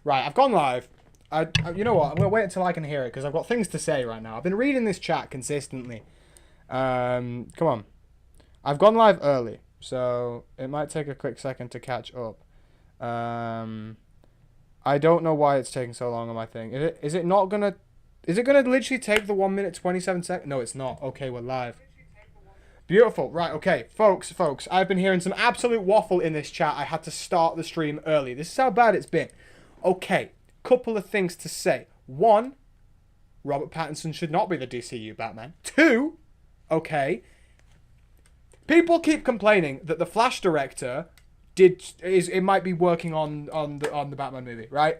Right, I've gone live. You know what? I'm gonna wait until I can hear it because I've got things to say right now. I've been reading this chat consistently. Come on. I've gone live early, so it might take a quick second to catch up. I don't know why it's taking so long on my thing. Is it not gonna? Is it gonna literally take the 1 minute 27 seconds? No, it's not. Okay, we're live. Beautiful. Right, okay. Folks, I've been hearing some absolute waffle in this chat. I had to start the stream early. This is how bad it's been. Okay, couple of things to say. One, Robert Pattinson should not be the DCU Batman. Two, okay, people keep complaining that the Flash director it might be working on the Batman movie, right?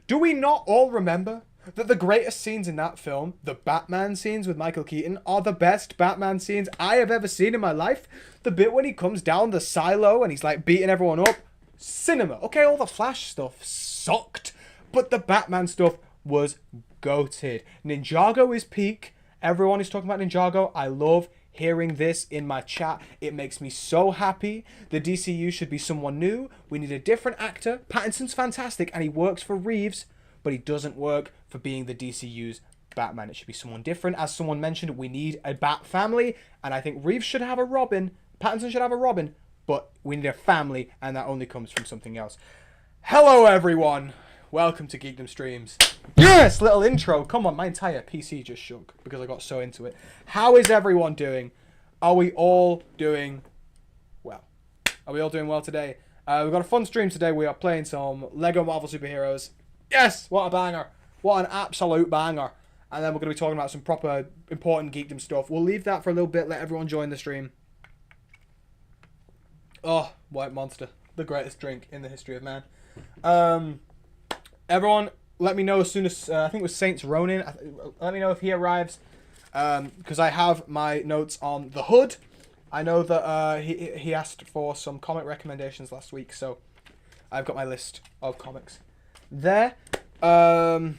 Do we not all remember that the greatest scenes in that film, the Batman scenes with Michael Keaton, are the best Batman scenes I have ever seen in my life? The bit when he comes down the silo and he's like beating everyone up. Cinema. Okay, all the Flash stuff sucked, but the Batman stuff was goated. Ninjago is peak. Everyone is talking about Ninjago. I love hearing this in my chat. It makes me so happy. The DCU should be someone new. We need a different actor. Pattinson's fantastic and he works for Reeves, but he doesn't work for being the DCU's Batman. It should be someone different. As someone mentioned, we need a Bat family, and I think Reeves should have a Robin. Pattinson should have a Robin, but we need a family, and that only comes from something else. Hello, everyone. Welcome to Geekdom Streams. Yes, little intro. Come on, my entire PC just shook because I got so into it. How is everyone doing? Are we all doing well? Are we all doing well today? We've got a fun stream today. We are playing some Lego Marvel Superheroes. Yes, what a banger. What an absolute banger. And then we're going to be talking about some proper important Geekdom stuff. We'll leave that for a little bit. Let everyone join the stream. Oh, White Monster. The greatest drink in the history of man. Everyone, let me know as soon as... I think it was Saints Ronin. Let me know if he arrives. Because I have my notes on the Hood. I know that he asked for some comic recommendations last week. So I've got my list of comics there. Massiveverse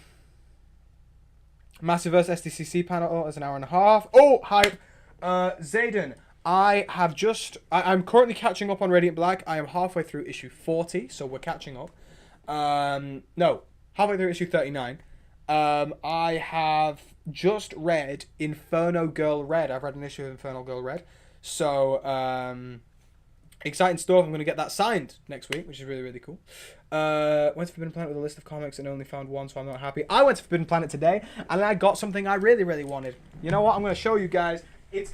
SDCC panel is an hour and a half. Oh, hype. Zayden, I'm currently catching up on Radiant Black. I am halfway through issue 40, so we're catching up. No, halfway through issue 39. I have just read Inferno Girl Red. I've read an issue of Inferno Girl Red. So, exciting stuff. I'm going to get that signed next week, which is really, really cool. Went to Forbidden Planet with a list of comics and only found one, so I'm not happy. I went to Forbidden Planet today, and I got something I really, really wanted. You know what? I'm going to show you guys. It's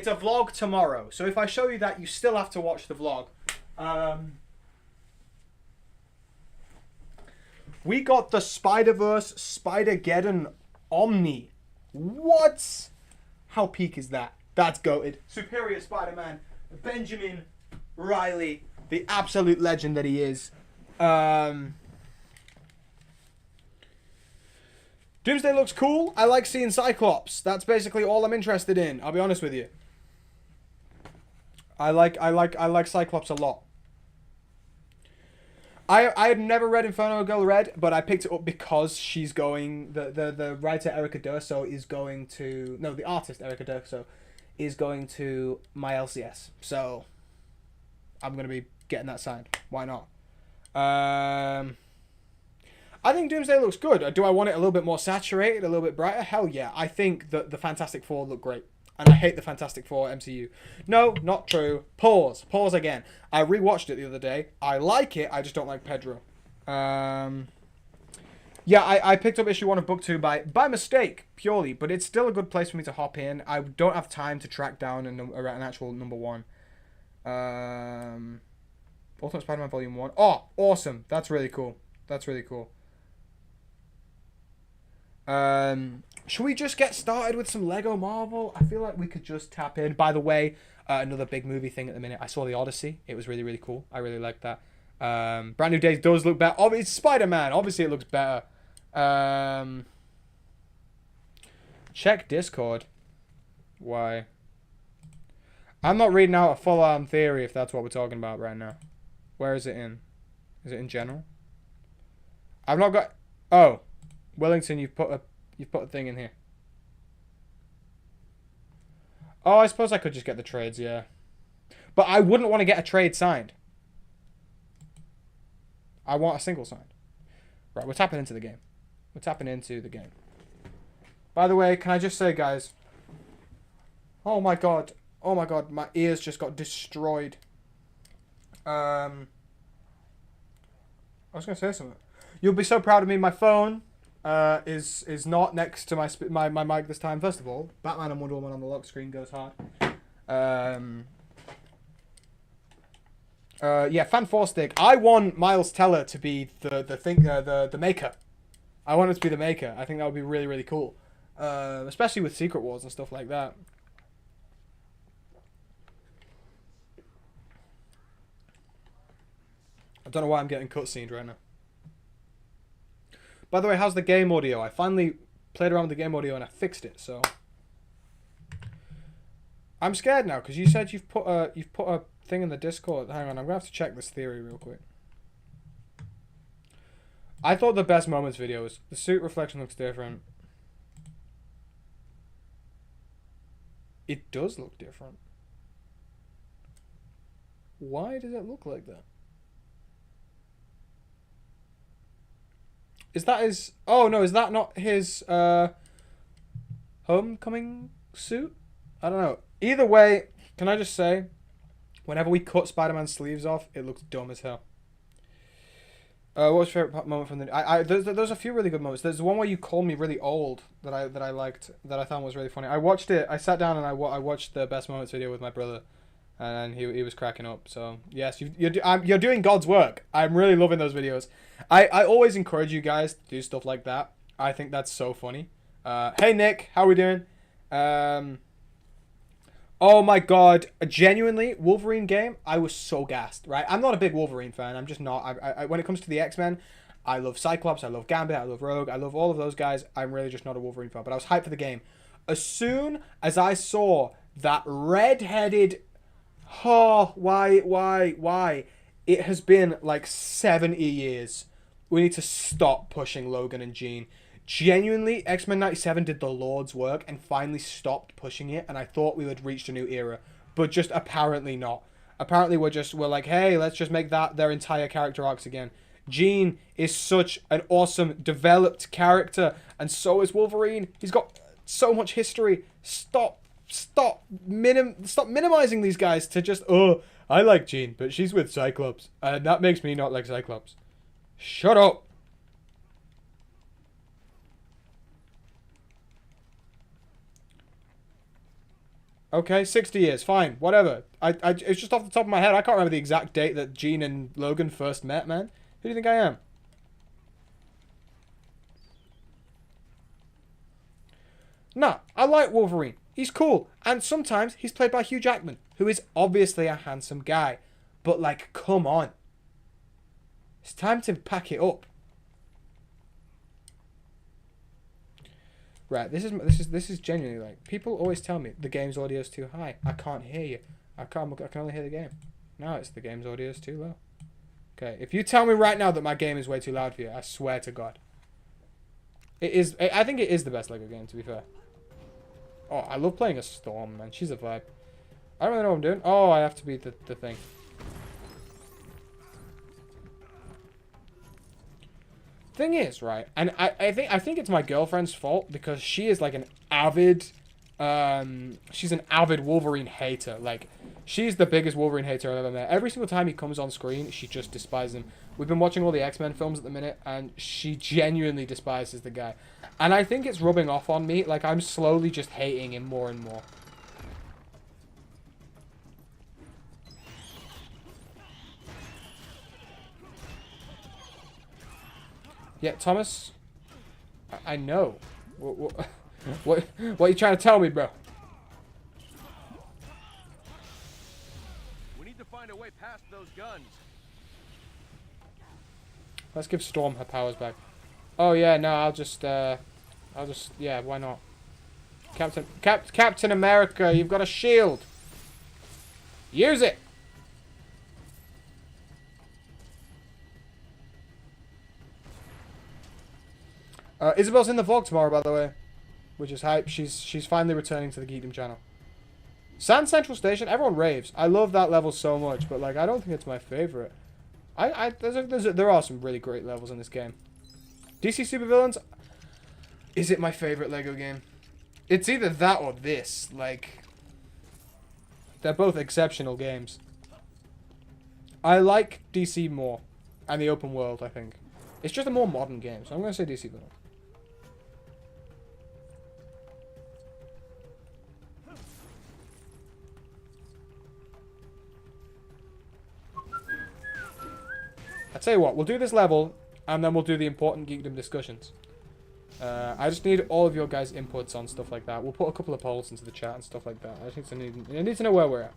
a vlog tomorrow, so if I show you that, you still have to watch the vlog. We got the Spider-Verse Spider-Geddon Omni. What? How peak is that? That's goated. Superior Spider-Man, Benjamin Riley, the absolute legend that he is. Doomsday looks cool. I like seeing Cyclops. That's basically all I'm interested in. I'll be honest with you. I like Cyclops a lot. I had never read Inferno Girl Red, but I picked it up because she's going... The writer Erica Durso is going to... No, the artist Erica Durso is going to my LCS. So, I'm going to be getting that signed. Why not? I think Doomsday looks good. Do I want it a little bit more saturated, a little bit brighter? Hell yeah. I think that the Fantastic Four look great. And I hate the Fantastic Four MCU. No, not true. Pause again. I rewatched it the other day. I like it, I just don't like Pedro. Yeah, I picked up issue 1 of book 2 by mistake, purely. But it's still a good place for me to hop in. I don't have time to track down an actual number 1. Ultimate Spider-Man Volume 1. Oh, awesome. That's really cool. That's really cool. Should we just get started with some Lego Marvel? I feel like we could just tap in. By the way, another big movie thing at the minute. I saw The Odyssey. It was really, really cool. I really liked that. Brand New Days does look better. Oh, it's Spider-Man. Obviously, it looks better. Check Discord. Why? I'm not reading out a full-on theory if that's what we're talking about right now. Where is it in? Is it in general? I've not got... Oh. Wellington, you've put a thing in here. Oh, I suppose I could just get the trades, yeah. But I wouldn't want to get a trade signed. I want a single signed. Right, we're tapping into the game. We're tapping into the game. By the way, can I just say, guys... Oh my god. Oh my god, my ears just got destroyed. I was going to say something. You'll be so proud of me. My phone is not next to my mic this time. First of all, Batman and Wonder Woman on the lock screen goes hard. Yeah, Fan 4 Stick. I want Miles Teller to be the maker. I want it to be the maker. I think that would be really, really cool. Especially with Secret Wars and stuff like that. I don't know why I'm getting cutscened right now. By the way, how's the game audio? I finally played around with the game audio and I fixed it, so... I'm scared now, because you said you've put a thing in the Discord. Hang on, I'm going to have to check this theory real quick. I thought the best moments videos. The suit reflection looks different. It does look different. Why does it look like that? Is that his... Oh, no, is that not his homecoming suit? I don't know. Either way, can I just say, whenever we cut Spider-Man's sleeves off, it looks dumb as hell. What was your favorite moment from the... There's a few really good moments. There's one where you called me really old that I liked, that I thought was really funny. I watched it. I sat down and I watched the best moments video with my brother, and he was cracking up. So yes, you're doing God's work. I'm really loving those videos. I always encourage you guys to do stuff like that. I think that's so funny. Hey Nick, how we doing? Oh my god, genuinely, Wolverine game, I was so gassed, right? I'm not a big Wolverine fan, I'm just not. I when it comes to the X-Men, I love Cyclops, I love Gambit, I love Rogue, I love all of those guys. I'm really just not a Wolverine fan, but I was hyped for the game. As soon as I saw that red-headed... Oh, why? It has been like 70 years. We need to stop pushing Logan and Jean. Genuinely, X-Men 97 did the Lord's work and finally stopped pushing it, and I thought we had reached a new era, but just apparently not. Apparently we're like, hey, let's just make that their entire character arcs again. Jean is such an awesome, developed character, and so is Wolverine. He's got so much history. Stop minimizing these guys to just, oh, I like Jean, but she's with Cyclops, and that makes me not like Cyclops. Shut up. Okay, 60 years, fine, whatever. It's just off the top of my head. I can't remember the exact date that Jean and Logan first met, man. Who do you think I am? Nah, I like Wolverine. He's cool. And sometimes he's played by Hugh Jackman, who is obviously a handsome guy. But, like, come on. It's time to pack it up. Right, this is genuinely like, people always tell me the game's audio is too high. I can't hear you. I can only hear the game. No, it's the game's audio is too low. Okay, if you tell me right now that my game is way too loud for you, I swear to God. It is. I think it is the best Lego game, to be fair. Oh, I love playing a Storm, man. She's a vibe. I don't really know what I'm doing. Oh, I have to beat the thing. Thing is, right, and I think it's my girlfriend's fault because she is like an avid she's an avid Wolverine hater. Like, she's the biggest Wolverine hater I've ever met. Every single time he comes on screen, she just despises him. We've been watching all the X-Men films at the minute, and she genuinely despises the guy. And I think it's rubbing off on me. Like, I'm slowly just hating him more and more. Yeah, Thomas, I know. What are you trying to tell me, bro? We need to find a way past those guns. Let's give Storm her powers back. Oh yeah, no, I'll just yeah, why not? Captain America, you've got a shield. Use it. Isabel's in the vlog tomorrow, by the way, which is hype. She's finally returning to the Geekdom channel. Sand Central Station, everyone raves. I love that level so much, but like, I don't think it's my favorite. There are some really great levels in this game. DC Supervillains, is it my favorite Lego game? It's either that or this. Like, they're both exceptional games. I like DC more. And the open world, I think. It's just a more modern game, so I'm going to say DC Villains. I tell you what, we'll do this level, and then we'll do the important geekdom discussions. I just need all of your guys' inputs on stuff like that. We'll put a couple of polls into the chat and stuff like that. I just need to know where we're at.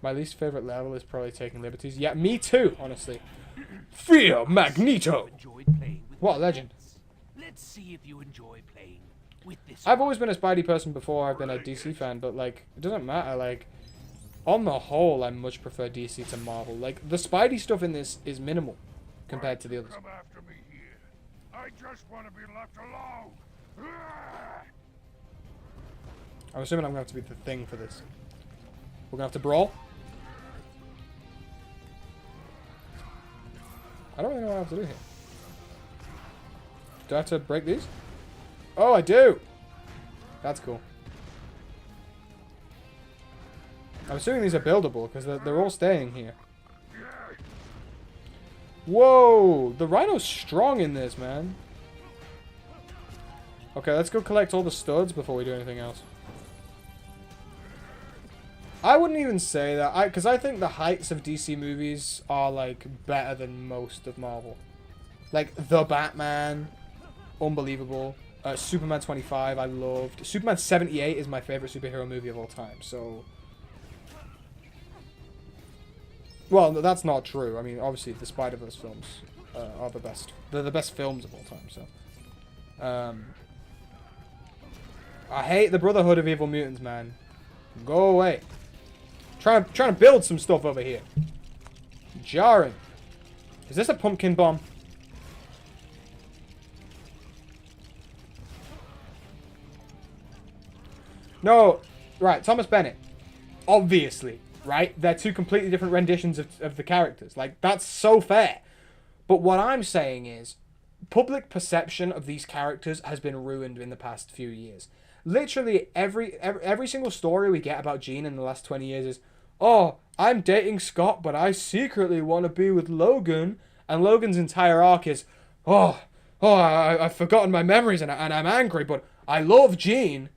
My least favorite level is probably Taking Liberties. Yeah, me too, honestly. Fear Magneto! What a legend. Let's see if you enjoy playing with this. I've always been a Spidey person before I've been a DC fan, but, like, it doesn't matter. Like, on the whole, I much prefer DC to Marvel. Like, the Spidey stuff in this is minimal compared to the others. Come after me here. I just want to be left alone. I'm assuming I'm going to have to be the Thing for this. We're going to have to brawl. I don't really know what I have to do here. Do I have to break these? Oh, I do! That's cool. I'm assuming these are buildable, because they're all staying here. Whoa! The Rhino's strong in this, man. Okay, let's go collect all the studs before we do anything else. I wouldn't even say that, because I think the heights of DC movies are, like, better than most of Marvel. Like, The Batman, unbelievable. Superman 25, I loved. Superman 78 is my favorite superhero movie of all time, so... Well, that's not true. I mean, obviously, the Spider-Verse films are the best. They're the best films of all time, so... I hate the Brotherhood of Evil Mutants, man. Go away. Trying to build some stuff over here. Jarring. Is this a pumpkin bomb? No. Right, Thomas Bennett. Obviously, right? They're two completely different renditions of the characters. Like, that's so fair. But what I'm saying is, public perception of these characters has been ruined in the past few years. Literally, every single story we get about Jean in the last 20 years is, oh, I'm dating Scott, but I secretly want to be with Logan. And Logan's entire arc is, I've forgotten my memories and I'm angry, but I love Jean.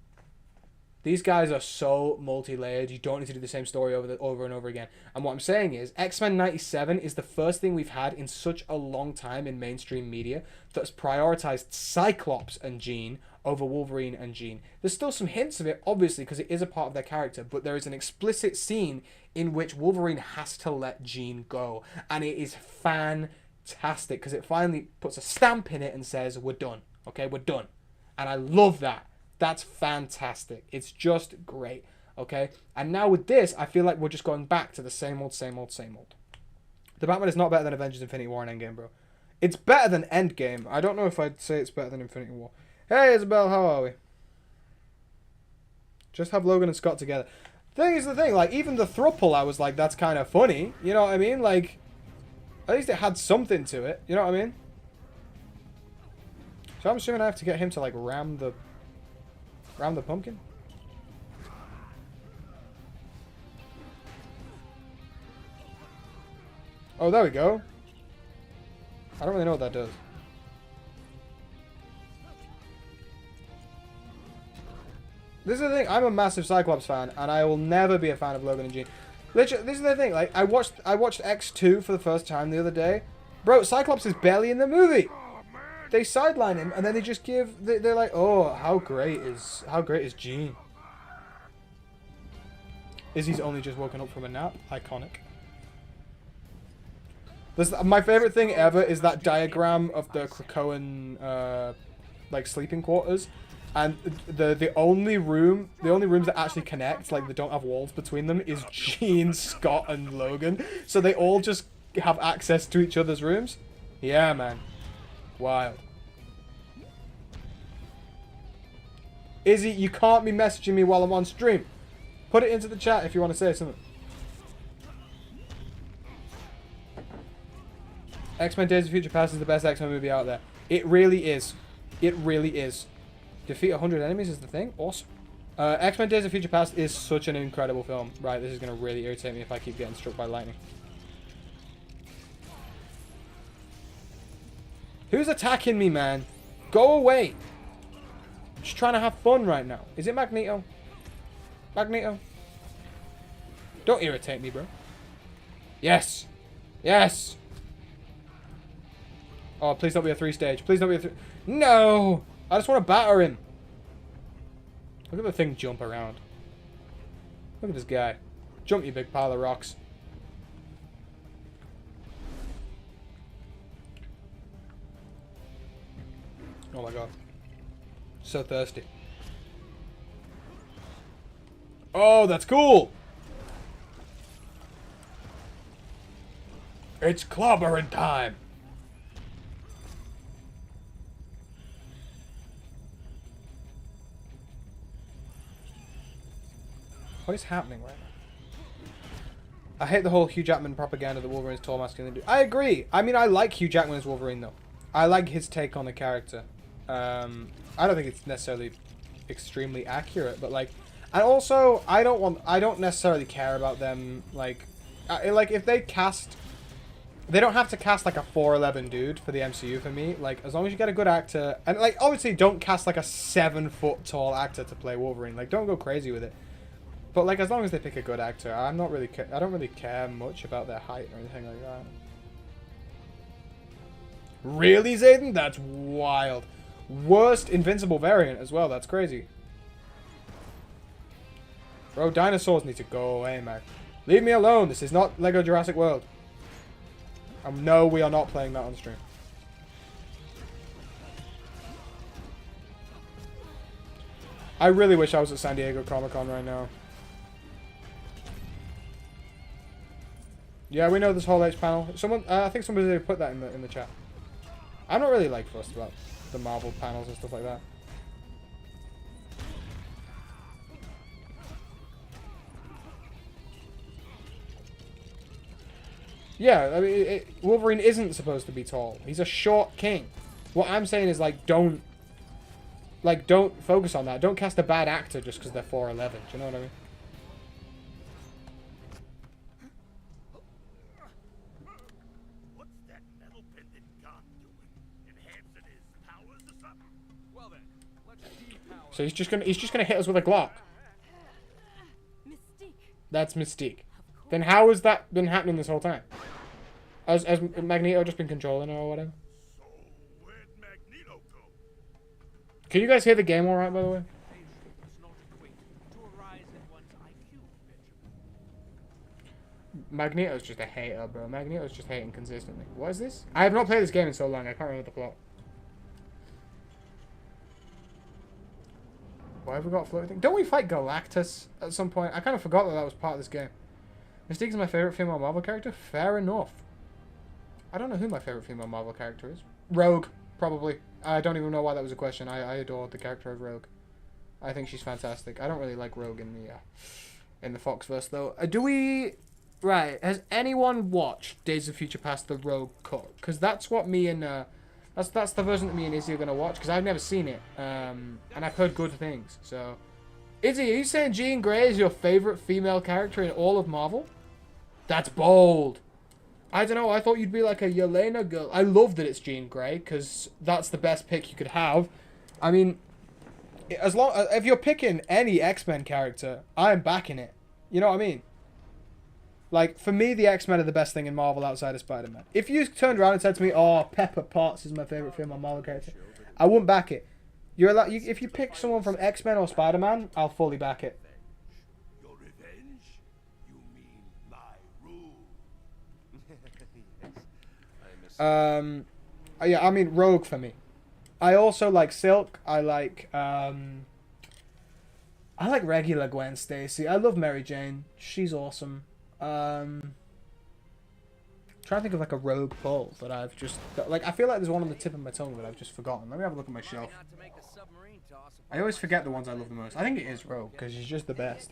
These guys are so multi-layered, you don't need to do the same story over and over again. And what I'm saying is, X-Men 97 is the first thing we've had in such a long time in mainstream media that's prioritized Cyclops and Jean over Wolverine and Jean. There's still some hints of it, obviously, because it is a part of their character, but there is an explicit scene in which Wolverine has to let Jean go. And it is fantastic, because it finally puts a stamp in it and says, we're done. Okay, we're done. And I love that. That's fantastic. It's just great. Okay? And now with this, I feel like we're just going back to the same old, same old, same old. The Batman is not better than Avengers Infinity War and Endgame, bro. It's better than Endgame. I don't know if I'd say it's better than Infinity War. Hey, Isabel, how are we? Just have Logan and Scott together. Thing is the thing, like, even the throuple, I was like, that's kind of funny. You know what I mean? Like, at least it had something to it. You know what I mean? So I'm assuming I have to get him to, like, ram the pumpkin? Oh, there we go. I don't really know what that does. This is the thing, I'm a massive Cyclops fan, and I will never be a fan of Logan and Jean. Literally, this is the thing, like, I watched X2 for the first time the other day. Bro, Cyclops is barely in the movie! They sideline him, and then they just they're like, oh, how great is Jean? Izzy's only just woken up from a nap. Iconic. My favorite thing ever is that diagram of the Krakoan, like, sleeping quarters. And the only rooms that actually connect, like, they don't have walls between them, is Jean, Scott, and Logan. So they all just have access to each other's rooms. Yeah, man. Wild. Izzy, you can't be messaging me while I'm on stream. Put it into the chat if you want to say something. X-Men Days of Future Past is the best X-Men movie out there. It really is. It really is. Defeat 100 enemies is the thing? Awesome. X-Men Days of Future Past is such an incredible film. Right, this is going to really irritate me if I keep getting struck by lightning. Who's attacking me, man? Go away. I'm just trying to have fun right now. Is it Magneto? Magneto? Don't irritate me, bro. Yes. Yes. Oh, please don't be a 3-stage. Please don't be a 3... No! I just want to batter him. Look at the thing jump around. Look at this guy. Jump, you big pile of rocks. Oh my god. So thirsty. Oh, that's cool! It's clobbering time! What is happening right now? I hate the whole Hugh Jackman propaganda that Wolverine's tall, masculine dude. I agree. I mean, I like Hugh Jackman as Wolverine, though. I like his take on the character. I don't think it's necessarily extremely accurate, but like, and also I don't necessarily care about them like if they cast, they don't have to cast like a 4'11" dude for the MCU for me. Like, as long as you get a good actor, and like obviously don't cast like a 7-foot tall actor to play Wolverine. Like, don't go crazy with it. But like, as long as they pick a good actor, I don't really care much about their height or anything like that. Really, Zayden? That's wild. Worst invincible variant as well. That's crazy. Bro, dinosaurs need to go away, man. Leave me alone. This is not Lego Jurassic World. No, we are not playing that on stream. I really wish I was at San Diego Comic-Con right now. Yeah, we know this whole H panel. Someone, I think somebody put that in the chat. I'm not really like fussed about the Marvel panels and stuff like that. Yeah, I mean, Wolverine isn't supposed to be tall. He's a short king. What I'm saying is, like, don't focus on that. Don't cast a bad actor just because they're 4'11". Do you know what I mean? What's that metal pendant gun doing? Enhancing his powers or something? Well then, let's depower. So he's just gonna hit us with a Glock. Mystique. That's Mystique. Then how has that been happening this whole time? Has Magneto just been controlling her or whatever? So, where'd Magneto go? Can you guys hear the game all right, by the way? Does not equate to a rise in one's IQ, Benjamin. Magneto's just a hater, bro. Magneto's just hating consistently. What is this? I have not played this game in so long. I can't remember the plot. Why have we got a floating thing? Don't we fight Galactus at some point? I kind of forgot that that was part of this game. Mystique is my favorite female Marvel character? Fair enough. I don't know who my favorite female Marvel character is. Rogue, probably. I don't even know why that was a question. I adore the character of Rogue. I think she's fantastic. I don't really like Rogue in the Foxverse, though. Do we... Right, has anyone watched Days of Future Past the Rogue cut? Because that's what me and... That's the version that me and Izzy are going to watch, because I've never seen it. And I've heard good things, so... Izzy, are you saying Jean Grey is your favorite female character in all of Marvel? That's bold. I don't know, I thought you'd be like a Yelena girl. I love that it's Jean Grey, because that's the best pick you could have. I mean, if you're picking any X-Men character, I'm backing it. You know what I mean? Like, for me, the X-Men are the best thing in Marvel outside of Spider-Man. If you turned around and said to me, oh, Pepper Potts is my favorite female Marvel character, I wouldn't back it. If you pick someone from X-Men or Spider-Man, I'll fully back it. Your revenge? You mean my rule? Yeah, I mean, Rogue for me. I also like Silk. I like regular Gwen Stacy. I love Mary Jane. She's awesome. Trying to think of like a Rogue pull that I've just like. I feel like there's one on the tip of my tongue that I've just forgotten. Let me have a look at my shelf. I always forget the ones I love the most. I think it is Rogue because she's just the best.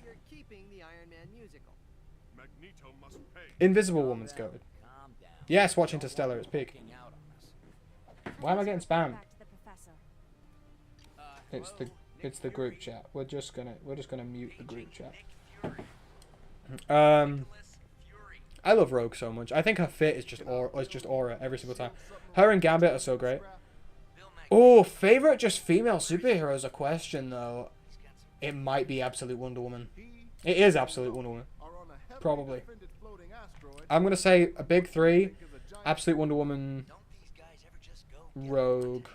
Magneto must pay. Invisible Woman's goated. Calm down. Yes, watch Interstellar. It's peak. Looking out on us. Why am I getting spammed? Back to the professor. It's the group chat. We're just gonna mute the group chat. I love Rogue so much. I think her fit is just aura every single time. Her and Gambit are so great. Oh, favorite just female superhero is a question though. It might be Absolute Wonder Woman. It is Absolute Wonder Woman. Probably. I'm gonna say a big three: Absolute Wonder Woman, Rogue.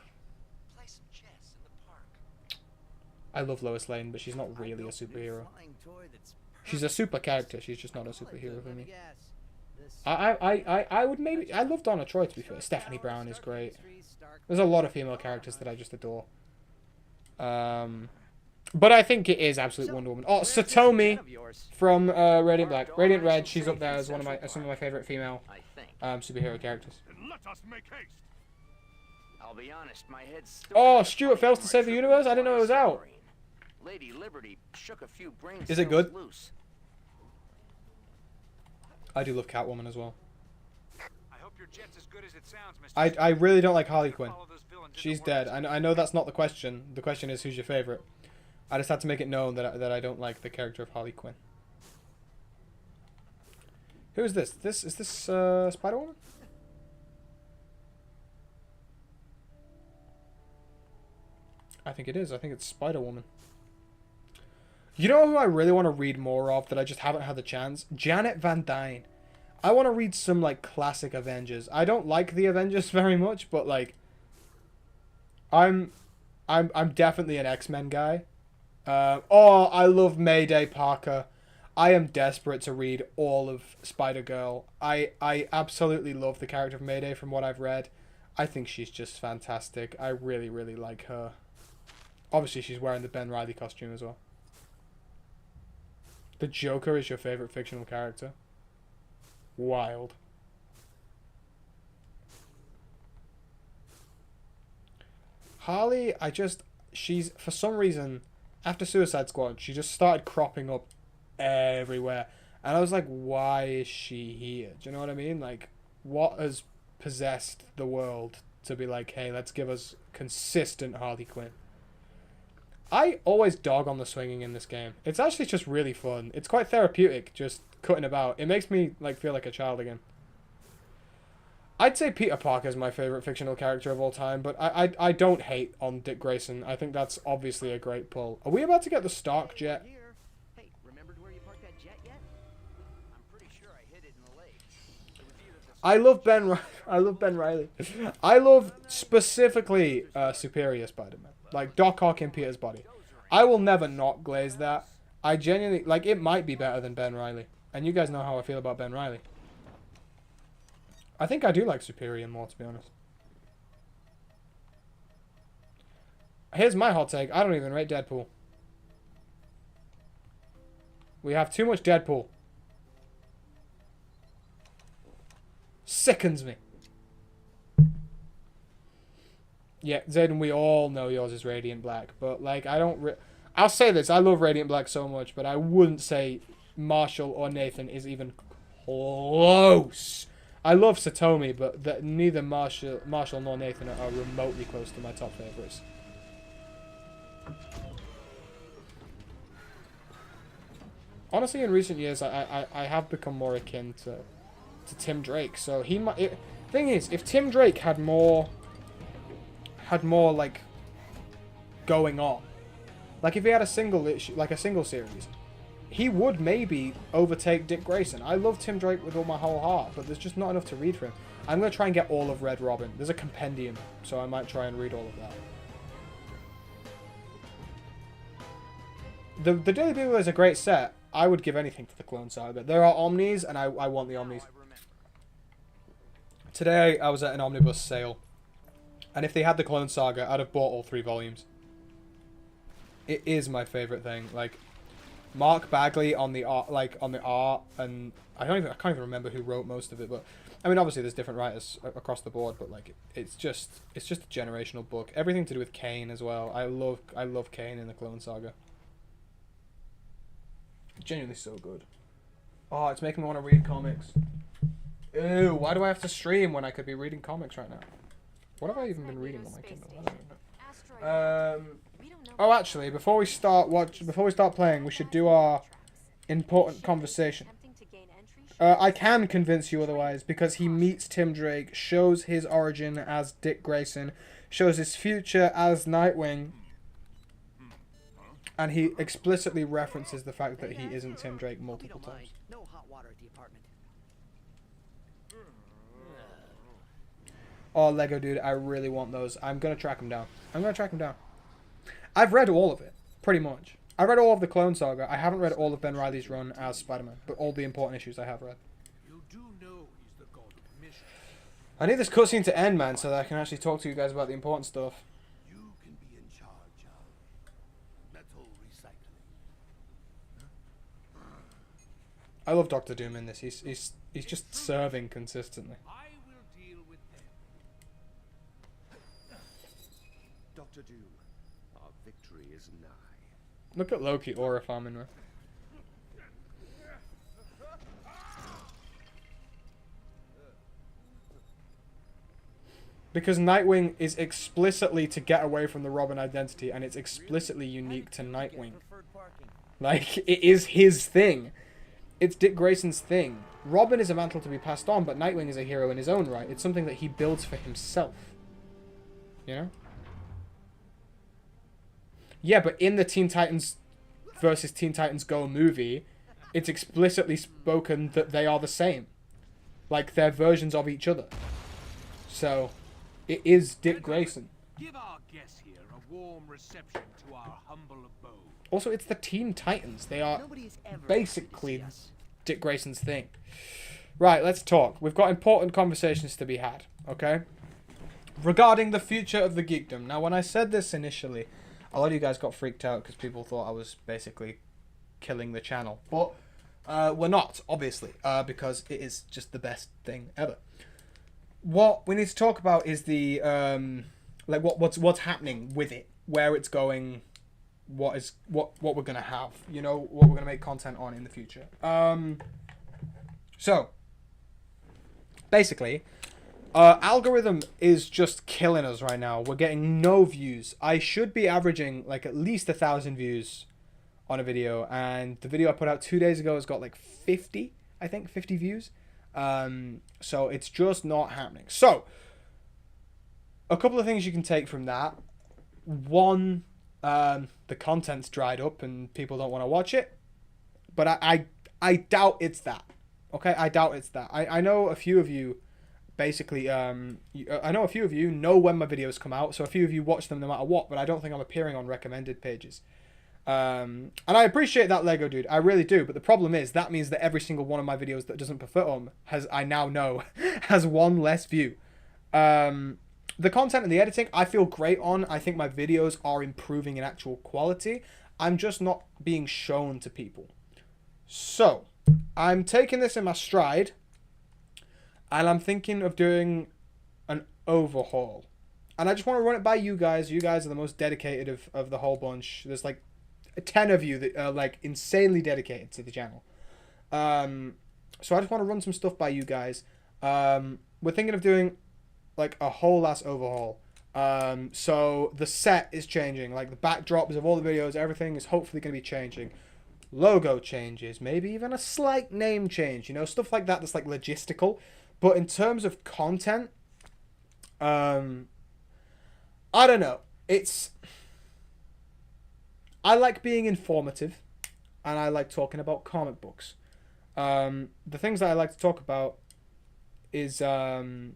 I love Lois Lane, but she's not really a superhero. She's a super character. She's just not a superhero for me. I would maybe. I love Donna Troy, to be fair. Stephanie Brown is great. There's a lot of female characters that I just adore. But I think it is Absolute Wonder Woman. Oh, Satomi from Radiant Black. Radiant Red, she's up there as some of my favorite female superhero characters. Then let us make haste. I'll be honest, my head's still Oh, Stuart fails to save the universe? I didn't know it was out. Lady Liberty shook a few brain Is it cells good? loose. I do love Catwoman as well. I hope your jet's as good as it sounds, Mr. I really don't like Harley Quinn. Follow those villains into She's work. dead. I know that's not the question. The question is who's your favorite. I just had to make it known that I don't like the character of Harley Quinn. Who is this? Is this Spider-Woman? I think it is. I think it's Spider-Woman. You know who I really want to read more of that I just haven't had the chance? Janet Van Dyne. I want to read some like classic Avengers. I don't like the Avengers very much, but like I'm definitely an X-Men guy. Oh, I love Mayday Parker. I am desperate to read all of Spider-Girl. I absolutely love the character of Mayday from what I've read. I think she's just fantastic. I really, really like her. Obviously, she's wearing the Ben Reilly costume as well. The Joker is your favorite fictional character? Wild. Harley, she's, for some reason, after Suicide Squad, she just started cropping up everywhere. And I was like, why is she here? Do you know what I mean? Like, what has possessed the world to be like, hey, let's give us consistent Harley Quinn? I always dog on the swinging in this game. It's actually just really fun. It's quite therapeutic, just cutting about. It makes me like feel like a child again. I'd say Peter Parker is my favorite fictional character of all time, but I don't hate on Dick Grayson. I think that's obviously a great pull. Are we about to get the Stark jet? Hey, remembered where you parked that jet yet? I'm pretty sure I hid it in the lake. It was either the I love Ben Reilly. I love specifically Superior Spider-Man. Like Doc Ock in Peter's body. I will never not glaze that. I genuinely like it might be better than Ben Reilly. And you guys know how I feel about Ben Reilly. I think I do like Superior more, to be honest. Here's my hot take. I don't even rate Deadpool. We have too much Deadpool. Sickens me. Yeah, Zayden, we all know yours is Radiant Black, but like I'll say this, I love Radiant Black so much, but I wouldn't say Marshall or Nathan is even close. I love Satomi, but neither Marshall nor Nathan are remotely close to my top favorites. Honestly, in recent years, I have become more akin to Tim Drake. So he might. Thing is, if Tim Drake had more like going on, like if he had a single issue, like a single series, he would maybe overtake Dick Grayson. I love Tim Drake with all my whole heart, but there's just not enough to read for him. I'm going to try and get all of Red Robin. There's a compendium, so I might try and read all of that. The Daily Bugle is a great set. I would give anything for the Clone Saga. There are Omnis, and I want the Omnis. Today, I was at an omnibus sale, and if they had the Clone Saga, I'd have bought all 3 volumes. It is my favorite thing. Like, Mark Bagley on the art, and I can't even remember who wrote most of it, but I mean, obviously there's different writers across the board, but like it's just a generational book. Everything to do with Kane as well. I love Kane in the Clone Saga. Genuinely so good. Oh, it's making me want to read comics. Ew, why do I have to stream when I could be reading comics right now? What have I even been reading on my Kindle? I don't know. Oh, actually, before we start playing, we should do our important conversation. I can convince you otherwise because he meets Tim Drake, shows his origin as Dick Grayson, shows his future as Nightwing, and he explicitly references the fact that he isn't Tim Drake multiple times. No hot water at the apartment. Oh, Lego dude, I really want those. I'm gonna track him down. I've read all of it, pretty much. I read all of the Clone Saga. I haven't read all of Ben Reilly's run as Spider-Man, but all the important issues I have read. You do know he's the god of mischief. I need this cutscene to end, man, so that I can actually talk to you guys about the important stuff. You can be in charge of metal recycling. I love Doctor Doom in this. He's just serving consistently. I will deal with them. Dr. Doom, our victory is nigh. Look at Loki aura farming, man. Because Nightwing is explicitly to get away from the Robin identity, and it's explicitly unique to Nightwing. Like, it is his thing. It's Dick Grayson's thing. Robin is a mantle to be passed on, but Nightwing is a hero in his own right. It's something that he builds for himself. You know? Yeah, but in the Teen Titans versus Teen Titans Go movie, it's explicitly spoken that they are the same. Like, they're versions of each other. So, it is Dick Grayson. Give our guests here a warm reception to our humble abode. Also, it's the Teen Titans. They are Nobody's ever basically asked to see us. Dick Grayson's thing. Right, let's talk. We've got important conversations to be had, okay? Regarding the future of the geekdom. Now, when I said this initially, a lot of you guys got freaked out because people thought I was basically killing the channel. But we're not, obviously, because it is just the best thing ever. What we need to talk about is the like what's happening with it, where it's going, what we're gonna have, you know, what we're gonna make content on in the future. So basically, algorithm is just killing us right now. We're getting no views. I should be averaging like at least 1,000 views on a video, and the video I put out 2 days ago has got like 50 views. So it's just not happening. So a couple of things you can take from that. One, the content's dried up and people don't want to watch it, but I doubt it's that. Okay, I doubt it's that. I know a few of you basically I know a few of you know when my videos come out, so a few of you watch them no matter what, but I don't think I'm appearing on recommended pages. And I appreciate that, Lego dude, I really do, but the problem is that means that every single one of my videos that doesn't perform I now know has one less view. The content and the editing I feel great on. I think my videos are improving in actual quality. I'm just not being shown to people. So I'm taking this in my stride, and I'm thinking of doing an overhaul. And I just want to run it by you guys. You guys are the most dedicated of the whole bunch. There's like 10 of you that are like insanely dedicated to the channel. So I just want to run some stuff by you guys. We're thinking of doing like a whole ass overhaul. So the set is changing. Like the backdrops of all the videos, everything is hopefully going to be changing. Logo changes, maybe even a slight name change, you know, stuff like that that's like logistical. But in terms of content, I don't know. I like being informative, and I like talking about comic books. The things that I like to talk about is as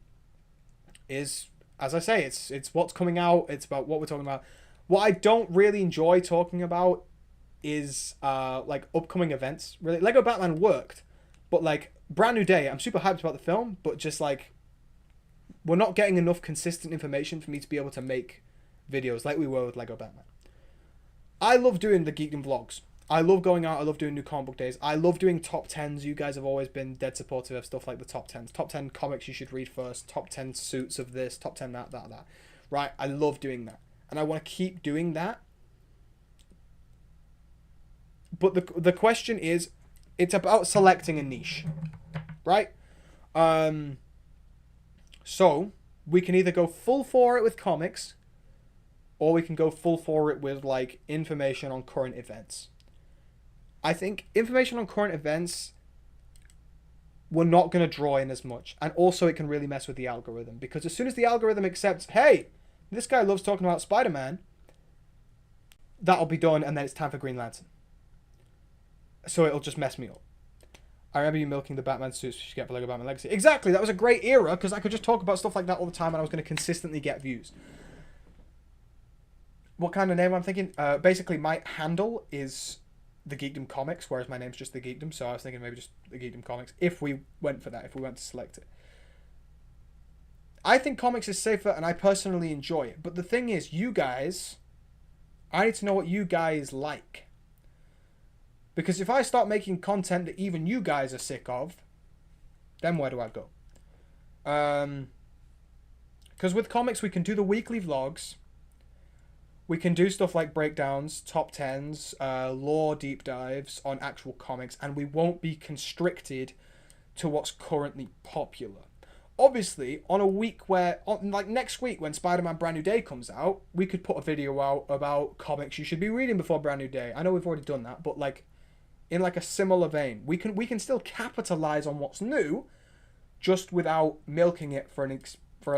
I say, it's what's coming out. It's about what we're talking about. What I don't really enjoy talking about is like upcoming events. Really, Lego Batman worked, but like Brand New Day, I'm super hyped about the film, but just like we're not getting enough consistent information for me to be able to make videos like we were with Lego Batman. I love doing the Geekdom vlogs. I love going out. I love doing new comic book days. I love doing top 10s. You guys have always been dead supportive of stuff like the top 10s. Top 10 comics you should read first. Top 10 suits of this. Top 10 that. Right? I love doing that. And I want to keep doing that. But the question is, it's about selecting a niche. Right? So we can either go full for it with comics, or we can go full for it with like information on current events. I think information on current events, we're not going to draw in as much. And also it can really mess with the algorithm. Because as soon as the algorithm accepts, hey, this guy loves talking about Spider-Man, that'll be done, and then it's time for Green Lantern. So it'll just mess me up. I remember you milking the Batman suits you should get for Lego Batman Legacy. Exactly, that was a great era, because I could just talk about stuff like that all the time, and I was going to consistently get views. What kind of name I'm thinking? Basically, my handle is the Geekdom Comics, whereas my name's just the Geekdom, so I was thinking maybe just the Geekdom Comics, if we went for that, if we went to select it. I think comics is safer, and I personally enjoy it. But the thing is, you guys, I need to know what you guys like. Because if I start making content that even you guys are sick of, then where do I go? Because with comics, we can do the weekly vlogs. We can do stuff like breakdowns, top 10s, lore deep dives on actual comics, and we won't be constricted to what's currently popular. Obviously, on a week where, like next week when Spider-Man Brand New Day comes out, we could put a video out about comics you should be reading before Brand New Day. I know we've already done that, but like in like a similar vein, we can still capitalize on what's new, just without milking it for an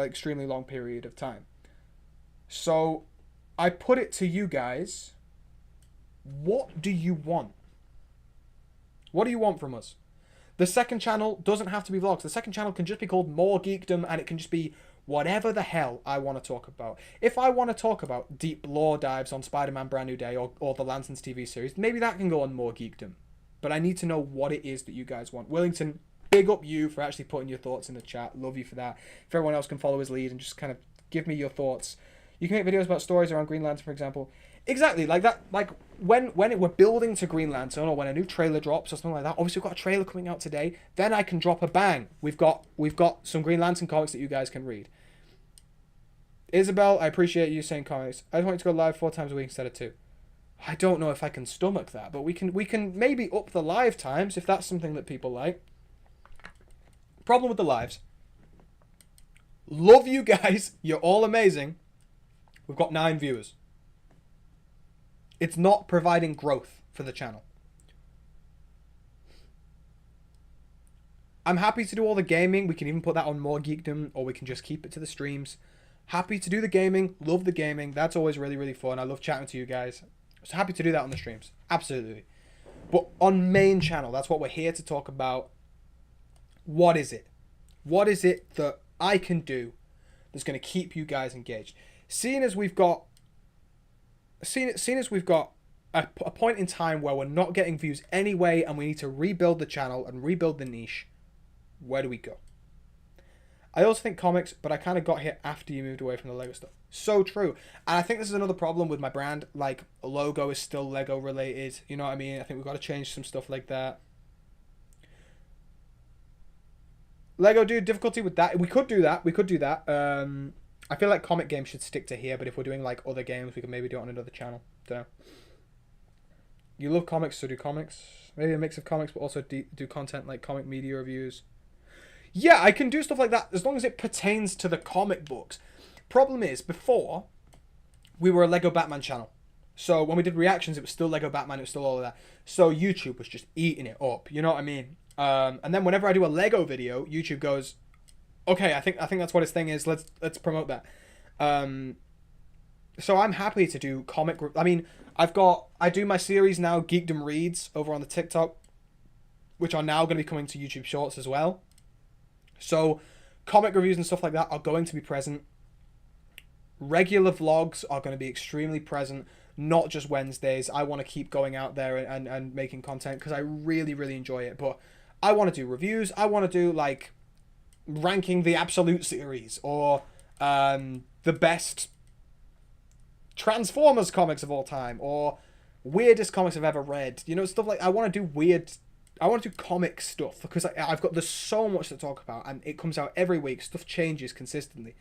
extremely long period of time. So I put it to you guys. What do you want? What do you want from us? The second channel doesn't have to be vlogs. The second channel can just be called More Geekdom, and it can just be whatever the hell I want to talk about. If I want to talk about deep lore dives on Spider-Man Brand New Day or the Lanterns TV series, maybe that can go on More Geekdom. But I need to know what it is that you guys want. Willington, big up you for actually putting your thoughts in the chat. Love you for that. If everyone else can follow his lead and just kind of give me your thoughts. You can make videos about stories around Green Lantern, for example. Exactly, like that. Like when we're building to Green Lantern, or when a new trailer drops or something like that. Obviously, we've got a trailer coming out today. Then I can drop a bang. We've got some Green Lantern comics that you guys can read. Isabel, I appreciate you saying comics. I just want you to go live 4 times a week instead of 2. I don't know if I can stomach that, but we can maybe up the live times if that's something that people like. Problem with the lives. Love you guys. You're all amazing. We've got 9 viewers. It's not providing growth for the channel. I'm happy to do all the gaming. We can even put that on More Geekdom, or we can just keep it to the streams. Happy to do the gaming. Love the gaming. That's always really, really fun. I love chatting to you guys. So happy to do that on the streams. Absolutely. But on main channel, that's what we're here to talk about. What is it? What is it that I can do that's going to keep you guys engaged? Seeing as we've got a point in time where we're not getting views anyway, and we need to rebuild the channel and rebuild the niche, where do we go? I also think comics, but I kind of got here after you moved away from the Lego stuff. So true. And I think this is another problem with my brand. Like, a logo is still Lego related. You know what I mean? I think we've got to change some stuff like that. Lego, dude, difficulty with that. We could do that. I feel like comic games should stick to here, but if we're doing like other games, we could maybe do it on another channel. Don't know. You love comics, so do comics. Maybe a mix of comics, but also do content like comic media reviews. Yeah, I can do stuff like that as long as it pertains to the comic books. Problem is, before, we were a Lego Batman channel. So when we did reactions, it was still Lego Batman, it was still all of that. So YouTube was just eating it up, you know what I mean? And then whenever I do a Lego video, YouTube goes, okay, I think that's what his thing is. Let's promote that. So I'm happy to do comic. I mean, I do my series now, Geekdom Reads, over on the TikTok, which are now going to be coming to YouTube Shorts as well. So comic reviews and stuff like that are going to be present. Regular vlogs are going to be extremely present, not just Wednesdays. I want to keep going out there and making content because I really, really enjoy it. But I want to do reviews. I want to do like ranking the Absolute series or the best Transformers comics of all time or weirdest comics I've ever read. You know, stuff like I want to do comic stuff because there's so much to talk about and it comes out every week. Stuff changes consistently.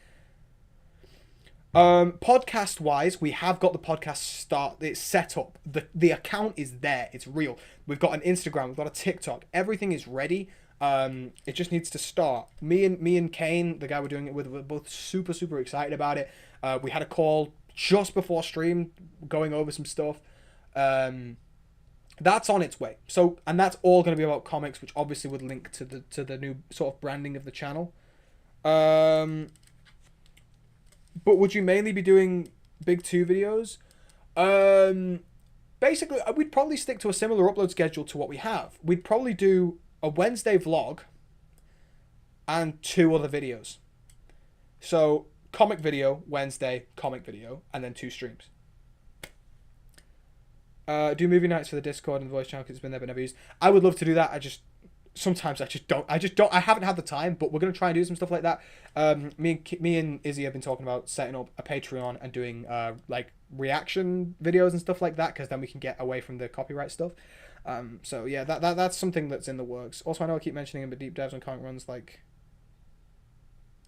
Podcast wise, we have got the podcast it's set up. The account is there. It's real. We've got an Instagram. We've got a TikTok. Everything is ready. It just needs to start. Me and Kane, the guy we're doing it with, we're both super excited about it. We had a call just before stream going over some stuff. That's on its way. So, and that's all going to be about comics, which obviously would link to the new sort of branding of the channel. But would you mainly be doing Big 2 videos? Basically, we'd probably stick to a similar upload schedule to what we have. We'd probably do a Wednesday vlog and 2 other videos. So, comic video, Wednesday, comic video, and then 2 streams. Do movie nights for the Discord and the voice channel because it's been there but never used. I would love to do that. Sometimes I just don't. I haven't had the time, but we're gonna try and do some stuff like that. Me and Izzy have been talking about setting up a Patreon and doing like reaction videos and stuff like that, because then we can get away from the copyright stuff. So yeah, that's something that's in the works. Also, I know I keep mentioning him, but deep dives on comic runs like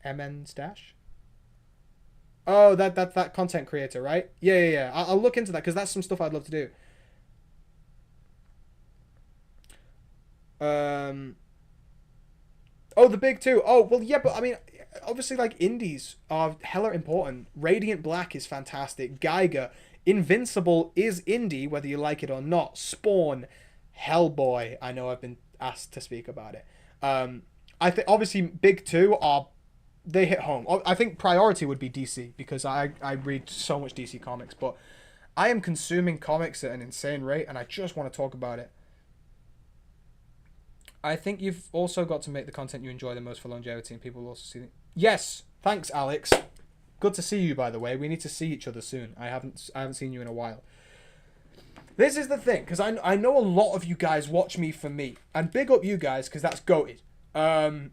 MN Stash. Oh, that content creator, right? Yeah. I'll look into that because that's some stuff I'd love to do. Oh, the Big 2. Oh, well, yeah, but I mean, obviously, like, indies are hella important. Radiant Black is fantastic. Geiger. Invincible is indie, whether you like it or not. Spawn. Hellboy. I know I've been asked to speak about it. I think, obviously, Big 2 are... They hit home. I think priority would be DC, because I read so much DC comics, but I am consuming comics at an insane rate, and I just want to talk about it. I think you've also got to make the content you enjoy the most for longevity, and people will also see it. Yes, thanks, Alex. Good to see you, by the way. We need to see each other soon. I haven't seen you in a while. This is the thing, because I know a lot of you guys watch me for me, and big up you guys, because that's goated. I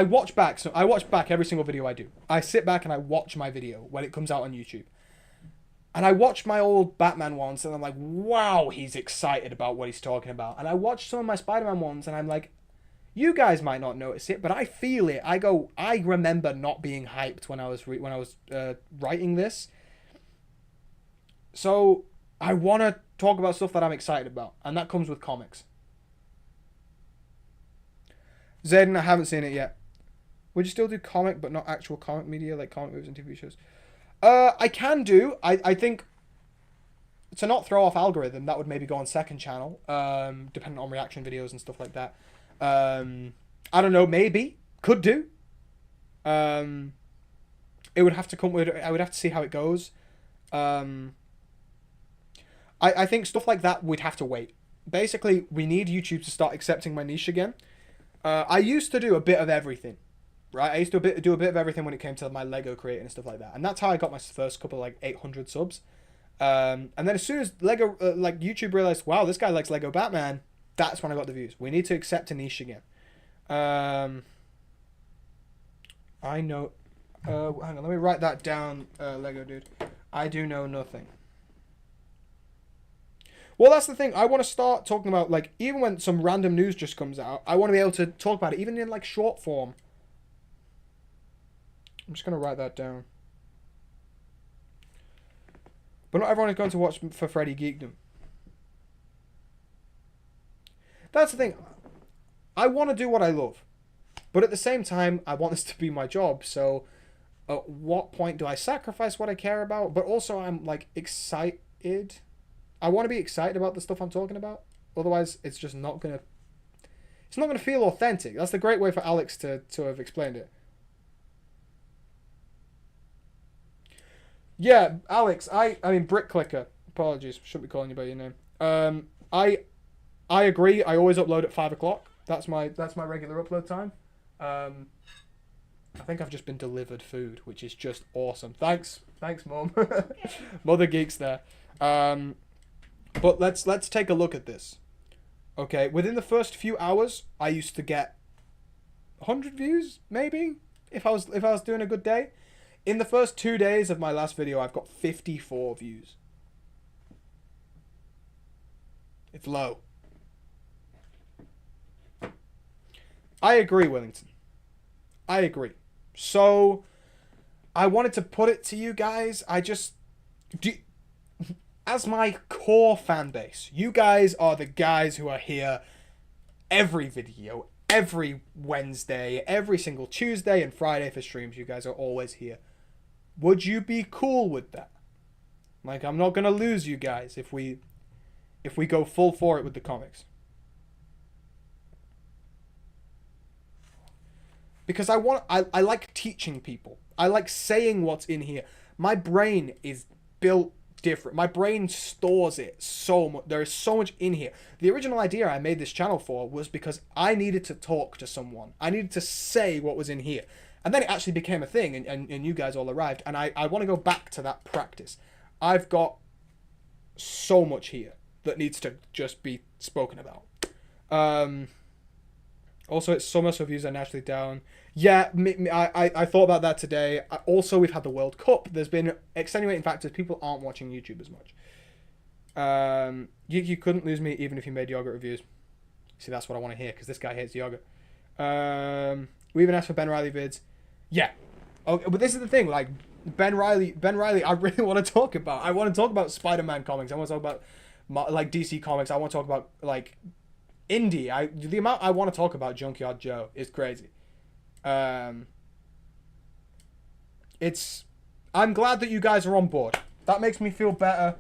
watch back. So I watch back every single video I do. I sit back and I watch my video when it comes out on YouTube. And I watched my old Batman ones, and I'm like, wow, he's excited about what he's talking about. And I watched some of my Spider-Man ones, and I'm like, you guys might not notice it, but I feel it. I remember not being hyped when I was writing this. So I want to talk about stuff that I'm excited about, and that comes with comics. Zayden, I haven't seen it yet. Would you still do comic, but not actual comic media, like comic movies and TV shows? I can do. I think to not throw off algorithm, that would maybe go on second channel, depending on reaction videos and stuff like that. I don't know, maybe. Could do. It would have to come with... I would have to see how it goes. I think stuff like that would have to wait. Basically, we need YouTube to start accepting my niche again. I used to do a bit of everything. Right, I used to do a bit of everything when it came to my Lego creating and stuff like that, and that's how I got my first couple like 800 subs. And then as soon as Lego, like YouTube realized, wow, this guy likes Lego Batman, that's when I got the views. We need to accept a niche again. I know. Hang on, let me write that down, Lego dude. I do know nothing. Well, that's the thing. I want to start talking about, like, even when some random news just comes out, I want to be able to talk about it, even in like short form. I'm just going to write that down. But not everyone is going to watch for Freddy Geekdom. That's the thing. I want to do what I love. But at the same time, I want this to be my job. So at what point do I sacrifice what I care about? But also I'm like excited. I want to be excited about the stuff I'm talking about. Otherwise, it's just not going to... It's not going to feel authentic. That's the great way for Alex to have explained it. Yeah, Alex, I mean, Brick Clicker. Apologies, shouldn't be calling you by your name. I agree. I always upload at 5 o'clock. That's my regular upload time. I think I've just been delivered food, which is just awesome. Thanks, Mom. Mother Geeks there. But let's take a look at this. Okay, within the first few hours, I used to get 100 views, maybe, if I was doing a good day. In the first 2 days of my last video, I've got 54 views. It's low. I agree, Wellington. I agree. So, I wanted to put it to you guys. as my core fan base, you guys are the guys who are here every video, every Wednesday, every single Tuesday and Friday for streams. You guys are always here. Would you be cool with that? Like, I'm not gonna lose you guys if we go full for it with the comics. Because I like teaching people. I like saying what's in here. My brain is built different. My brain stores it so much. There is so much in here. The original idea I made this channel for was because I needed to talk to someone. I needed to say what was in here. And then it actually became a thing, and you guys all arrived. And I want to go back to that practice. I've got so much here that needs to just be spoken about. Also, it's summer, so views are naturally down. Yeah, I thought about that today. Also, we've had the World Cup. There's been extenuating factors. People aren't watching YouTube as much. You couldn't lose me even if you made yogurt reviews. See, that's what I want to hear, because this guy hates yogurt. We even asked for Ben Riley vids. Yeah. Okay, but this is the thing, like, Ben Riley, I really want to talk about. I want to talk about Spider-Man comics. I want to talk about, like, DC comics. I want to talk about, like, indie. The amount I want to talk about Junkyard Joe is crazy. I'm glad that you guys are on board. That makes me feel better.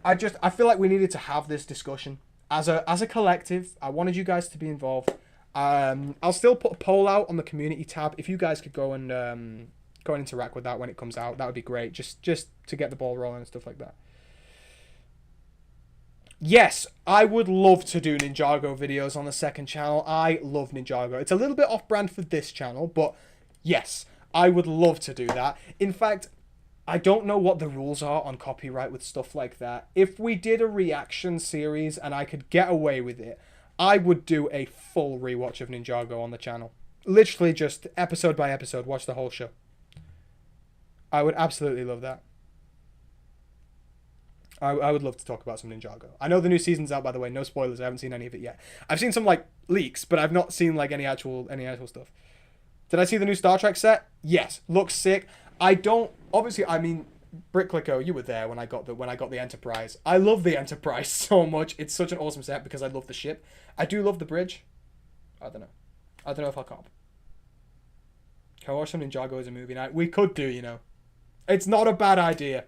I feel like we needed to have this discussion as a collective. I wanted you guys to be involved. I'll still put a poll out on the community tab. If you guys could go and interact with that when it comes out, that would be great. Just to get the ball rolling and stuff like that. Yes, I would love to do Ninjago videos on the second channel. I love Ninjago. It's a little bit off-brand for this channel, but yes, I would love to do that. In fact, I don't know what the rules are on copyright with stuff like that. If we did a reaction series and I could get away with it, I would do a full rewatch of Ninjago on the channel. Literally just episode by episode, watch the whole show. I would absolutely love that. I would love to talk about some Ninjago. I know the new season's out, by the way. No spoilers. I haven't seen any of it yet. I've seen some, like, leaks, but I've not seen, like, any actual stuff. Did I see the new Star Trek set? Yes. Looks sick. I don't... Obviously, I mean, Bricklico, you were there when I got the Enterprise. I love the Enterprise so much. It's such an awesome set because I love the ship. I do love the bridge. I don't know if I'll comp. Can I watch some Ninjago as a movie night? We could do, you know. It's not a bad idea.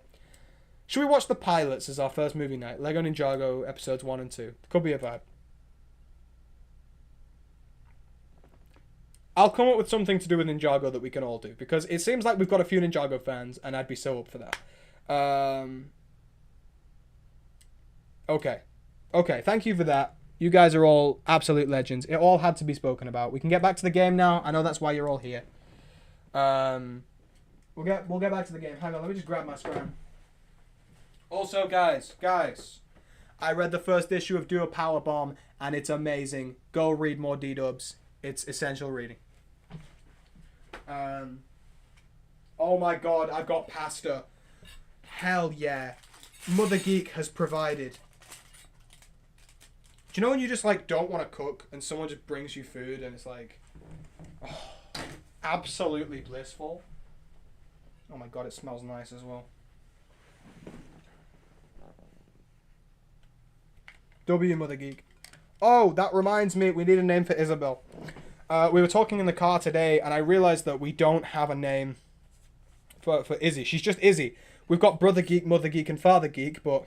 Should we watch the pilots as our first movie night? Lego Ninjago episodes 1 and 2. Could be a vibe. I'll come up with something to do with Ninjago that we can all do, because it seems like we've got a few Ninjago fans, and I'd be so up for that. Okay, thank you for that. You guys are all absolute legends. It all had to be spoken about. We can get back to the game now. I know that's why you're all here. We'll get back to the game. Hang on, let me just grab my scram. Also, guys, I read the first issue of Duo Power Bomb, and it's amazing. Go read more D-dubs. It's essential reading. Oh my god, I've got pasta. Hell yeah. Mother Geek has provided. Do you know when you just, like, don't want to cook, and someone just brings you food, and it's like... Oh, absolutely blissful. Oh my god, it smells nice as well. W Mother Geek. Oh, that reminds me, we need a name for Isabel. We were talking in the car today, and I realized that we don't have a name for Izzy. She's just Izzy. We've got Brother Geek, Mother Geek, and Father Geek, but...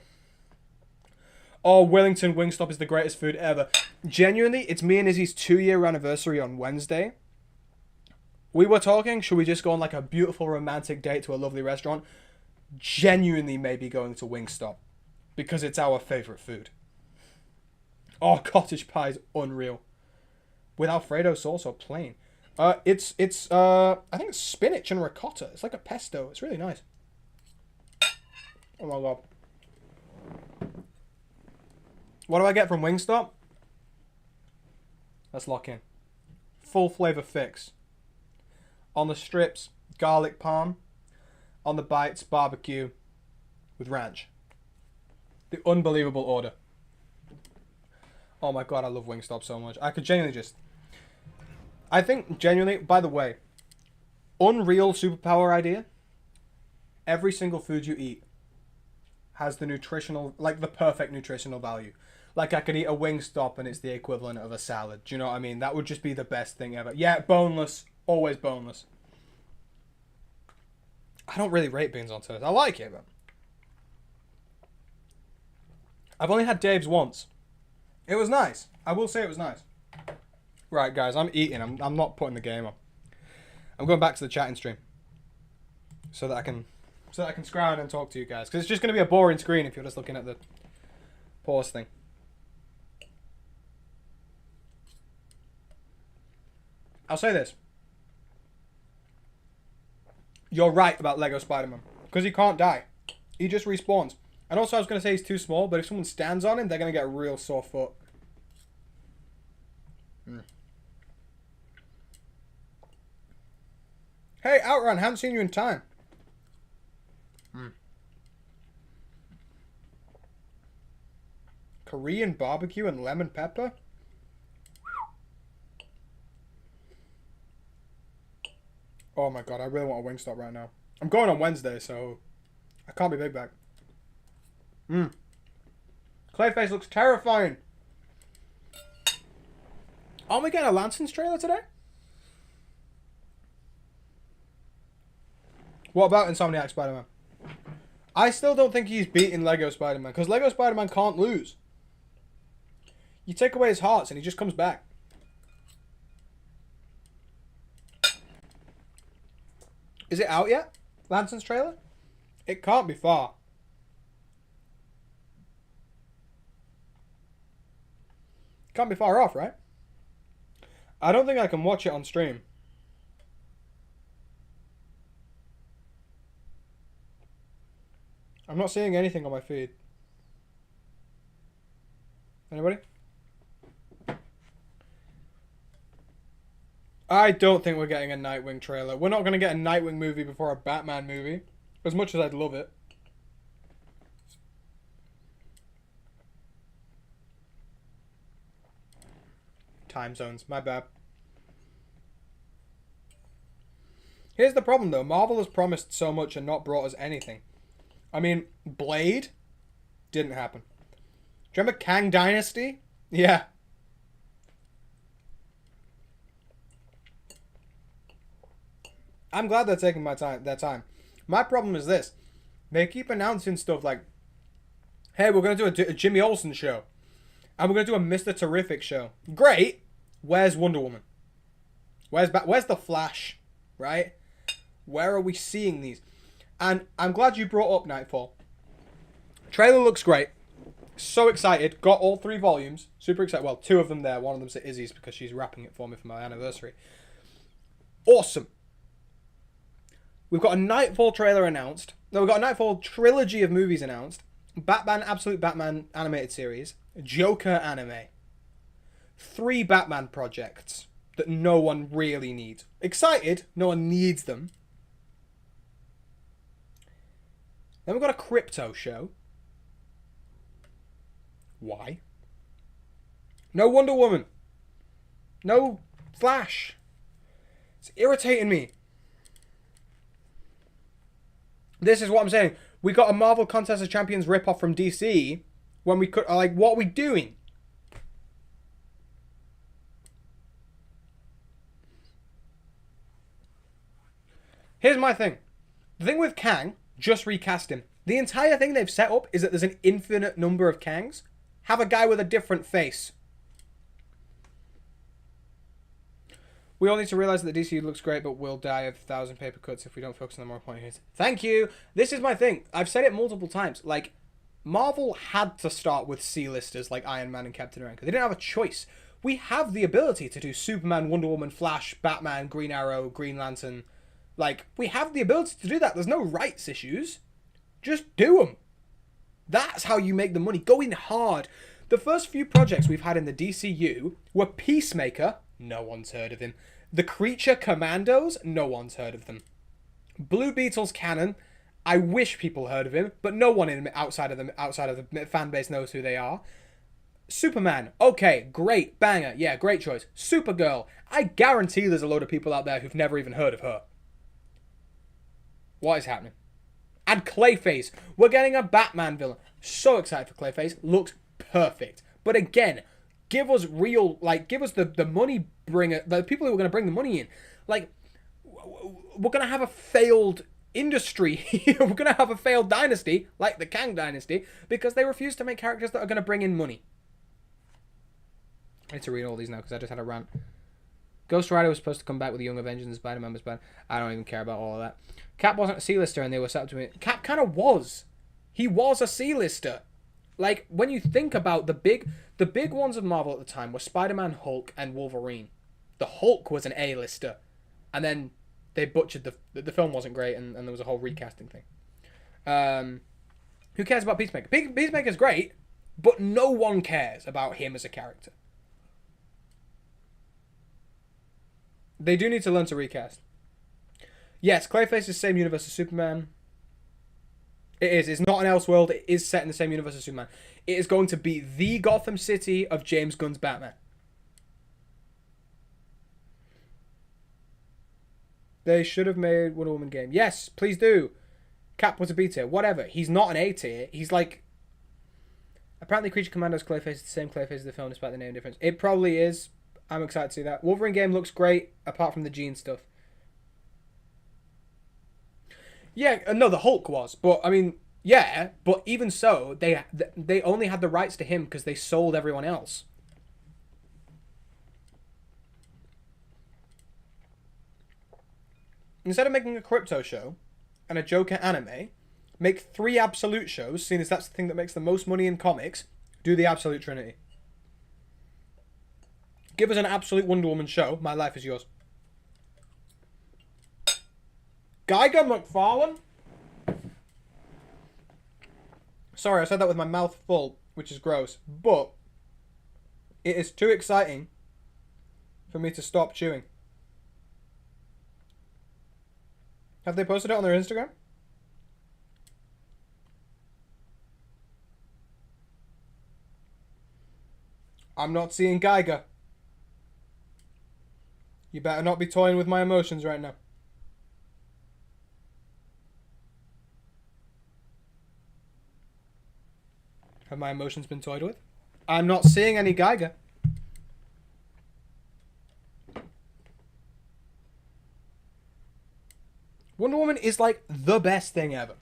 Oh, Wellington Wingstop is the greatest food ever. Genuinely, it's me and Izzy's 2-year anniversary on Wednesday. We were talking, should we just go on, like, a beautiful romantic date to a lovely restaurant? Genuinely maybe going to Wingstop, because it's our favourite food. Oh, cottage pie is unreal. With Alfredo sauce or plain? It's I think it's spinach and ricotta. It's like a pesto. It's really nice. Oh my god. What do I get from Wingstop? Let's lock in. Full flavor fix. On the strips, garlic parm. On the bites, barbecue with ranch. The unbelievable order. Oh my god, I love Wingstop so much. I could genuinely just... I think, genuinely, by the way, unreal superpower idea. Every single food you eat has the nutritional, like the perfect nutritional value. Like I could eat a Wingstop and it's the equivalent of a salad. Do you know what I mean? That would just be the best thing ever. Yeah, boneless. Always boneless. I don't really rate beans on toast. I like it, but I've only had Dave's once. It was nice. I will say it was nice. Right, guys, I'm eating. I'm not putting the game on. I'm going back to the chatting stream so that I can scrounge and talk to you guys, because it's just going to be a boring screen if you're just looking at the pause thing. I'll say this. You're right about Lego Spider-Man, because he can't die. He just respawns. And also I was going to say he's too small, but if someone stands on him, they're going to get a real sore foot. Hey, Outrun, haven't seen you in time. Korean barbecue and lemon pepper? Oh my god, I really want a Wingstop right now. I'm going on Wednesday, so I can't be big back. Clayface looks terrifying. Aren't we getting a Lanson's trailer today? What about Insomniac Spider-Man? I still don't think he's beating Lego Spider-Man, because Lego Spider-Man can't lose. You take away his hearts and he just comes back. Is it out yet? Lanson's trailer? It can't be far. Can't be far off, right? I don't think I can watch it on stream. I'm not seeing anything on my feed. Anybody? I don't think we're getting a Nightwing trailer. We're not going to get a Nightwing movie before a Batman movie. As much as I'd love it. Time zones. My bad. Here's the problem though. Marvel has promised so much and not brought us anything. I mean, Blade? Didn't happen. Do you remember Kang Dynasty? Yeah. I'm glad they're taking their time. My problem is this. They keep announcing stuff like, hey, we're going to do a Jimmy Olsen show. And we're going to do a Mr. Terrific show. Great. Where's Wonder Woman? Where's the Flash? Right? Where are we seeing these? And I'm glad you brought up Nightfall. Trailer looks great. So excited. Got all 3 volumes. Super excited. Well, 2 of them there. One of them's at Izzy's because she's wrapping it for me for my anniversary. Awesome. We've got a Nightfall trailer announced. No, we've got a Nightfall trilogy of movies announced. Batman, Absolute Batman animated series. Joker anime. 3 Batman projects that no one really needs. Excited. No one needs them. Then we've got a crypto show. Why? No Wonder Woman. No Flash. It's irritating me. This is what I'm saying. We got a Marvel Contest of Champions ripoff from DC when we could... Like, what are we doing? Here's my thing. The thing with Kang, just recast him. The entire thing they've set up is that there's an infinite number of Kangs. Have a guy with a different face. We all need to realize that the DCU looks great, but will die of 1,000 paper cuts if we don't focus on the more important hits. Thank you. This is my thing. I've said it multiple times. Like, Marvel had to start with C-listers like Iron Man and Captain America. They didn't have a choice. We have the ability to do Superman, Wonder Woman, Flash, Batman, Green Arrow, Green Lantern. Like, we have the ability to do that. There's no rights issues. Just do them. That's how you make the money. Go in hard. The first few projects we've had in the DCU were Peacemaker. No one's heard of him. The Creature Commandos. No one's heard of them. Blue Beetle's canon. I wish people heard of him, but no one outside of the fan base knows who they are. Superman. Okay, great. Banger. Yeah, great choice. Supergirl. I guarantee there's a load of people out there who've never even heard of her. What is happening? And Clayface. We're getting a Batman villain. So excited for Clayface. Looks perfect. But again, give us real, like, give us the money bringer, the people who are going to bring the money in. Like, we're going to have a failed industry. We're going to have a failed dynasty, like the Kang dynasty, because they refuse to make characters that are going to bring in money. I need to read all these now because I just had a rant. Ghost Rider was supposed to come back with the Young Avengers and Spider-Man was bad. I don't even care about all of that. Cap wasn't a C-lister and they were set up to me. Cap kind of was. He was a C-lister. Like, when you think about the big ones of Marvel at the time were Spider-Man, Hulk, and Wolverine. The Hulk was an A-lister. And then they butchered the film wasn't great and there was a whole recasting thing. Who cares about Peacemaker? Peacemaker's great, but no one cares about him as a character. They do need to learn to recast. Yes, Clayface is the same universe as Superman. It is. It's not an Elseworld. It is set in the same universe as Superman. It is going to be the Gotham City of James Gunn's Batman. They should have made Wonder Woman game. Yes, please do. Cap was a B tier. Whatever. He's not an A tier. He's like... Apparently Creature Commando's Clayface is the same Clayface as the film despite the name difference. It probably is. I'm excited to see that. Wolverine game looks great, apart from the gene stuff. Yeah, no, the Hulk was. But, I mean, yeah. But even so, they only had the rights to him because they sold everyone else. Instead of making a crypto show and a Joker anime, make 3 Absolute shows, seeing as that's the thing that makes the most money in comics. Do the Absolute Trinity. Give us an Absolute Wonder Woman show. My life is yours. Geiger McFarlane? Sorry, I said that with my mouth full, which is gross. But it is too exciting for me to stop chewing. Have they posted it on their Instagram? I'm not seeing Geiger. You better not be toying with my emotions right now. Have my emotions been toyed with? I'm not seeing any Geiger. Wonder Woman is like the best thing ever.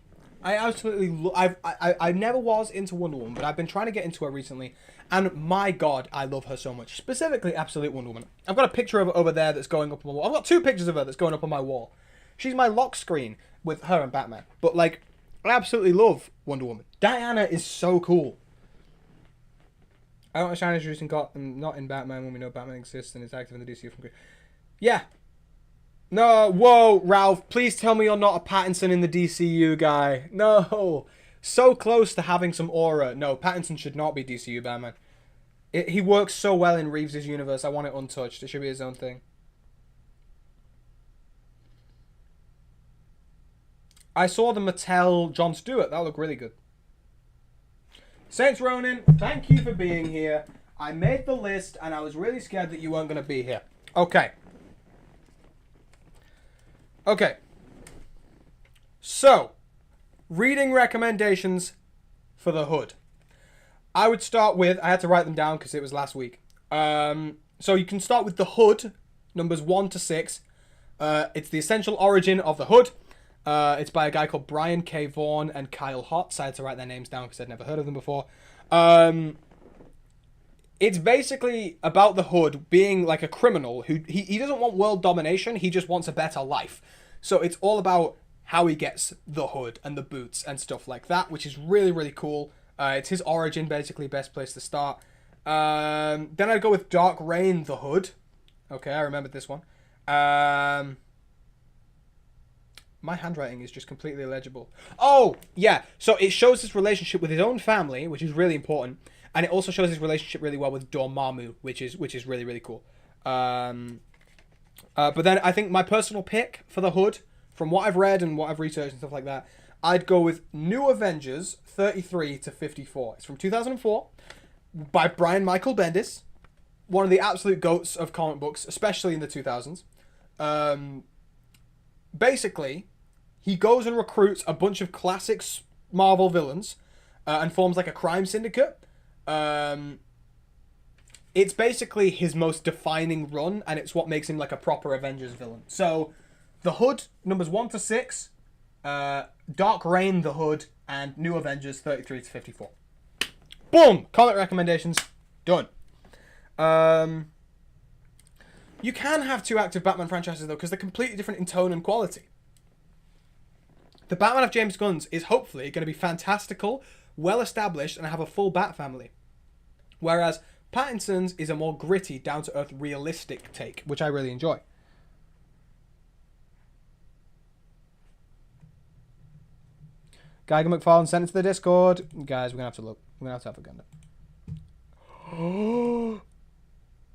I absolutely I never was into Wonder Woman, but I've been trying to get into her recently, and my god, I love her so much. Specifically, Absolute Wonder Woman. I've got a picture of her over there that's going up on my wall. I've got 2 pictures of her that's going up on my wall. She's my lock screen with her and Batman. But like, I absolutely love Wonder Woman. Diana is so cool. I don't understand introducing Gotham not in Batman when we know Batman exists and is active in the DCU from. Yeah. No, whoa, Ralph, please tell me you're not a Pattinson in the DCU guy. No. So close to having some aura. No, Pattinson should not be DCU Batman. He works so well in Reeves' universe. I want it untouched. It should be his own thing. I saw the Mattel Jon Stewart. That looked really good. Saints Ronin, thank you for being here. I made the list and I was really scared that you weren't going to be here. Okay. Okay. So, reading recommendations for The Hood. I would start with, I had to write them down because it was last week. So you can start with The Hood, numbers 1 to 6. It's the essential origin of The Hood. It's by a guy called Brian K. Vaughan and Kyle Hotz. I had to write their names down because I'd never heard of them before. It's basically about the Hood being like a criminal who he doesn't want world domination. He just wants a better life. So it's all about how he gets the Hood and the boots and stuff like that, which is really, really cool. It's his origin, basically, best place to start. Then I'd go with Dark Reign, the Hood. Okay, I remembered this one. My handwriting is just completely illegible. Oh, yeah. So it shows his relationship with his own family, which is really important. And it also shows his relationship really well with Dormammu, which is really, really cool. But then I think my personal pick for the Hood, from what I've read and what I've researched and stuff like that, I'd go with New Avengers 33 to 54. It's from 2004 by Brian Michael Bendis, one of the absolute goats of comic books, especially in the 2000s. Basically, he goes and recruits a bunch of classic Marvel villains and forms like a crime syndicate. It's basically his most defining run, and it's what makes him like a proper Avengers villain. So, The Hood, numbers 1 to 6, Dark Reign, The Hood, and New Avengers 33 to 54. Boom! Comic recommendations, done. You can have two active Batman franchises, though, because they're completely different in tone and quality. The Batman of James Gunn's is hopefully going to be fantastical, well-established, and have a full Bat family. Whereas Pattinson's is a more gritty, down-to-earth, realistic take, which I really enjoy. Geiger McFarlane sent it to the Discord. Guys, we're going to have to look. We're going to have a gander.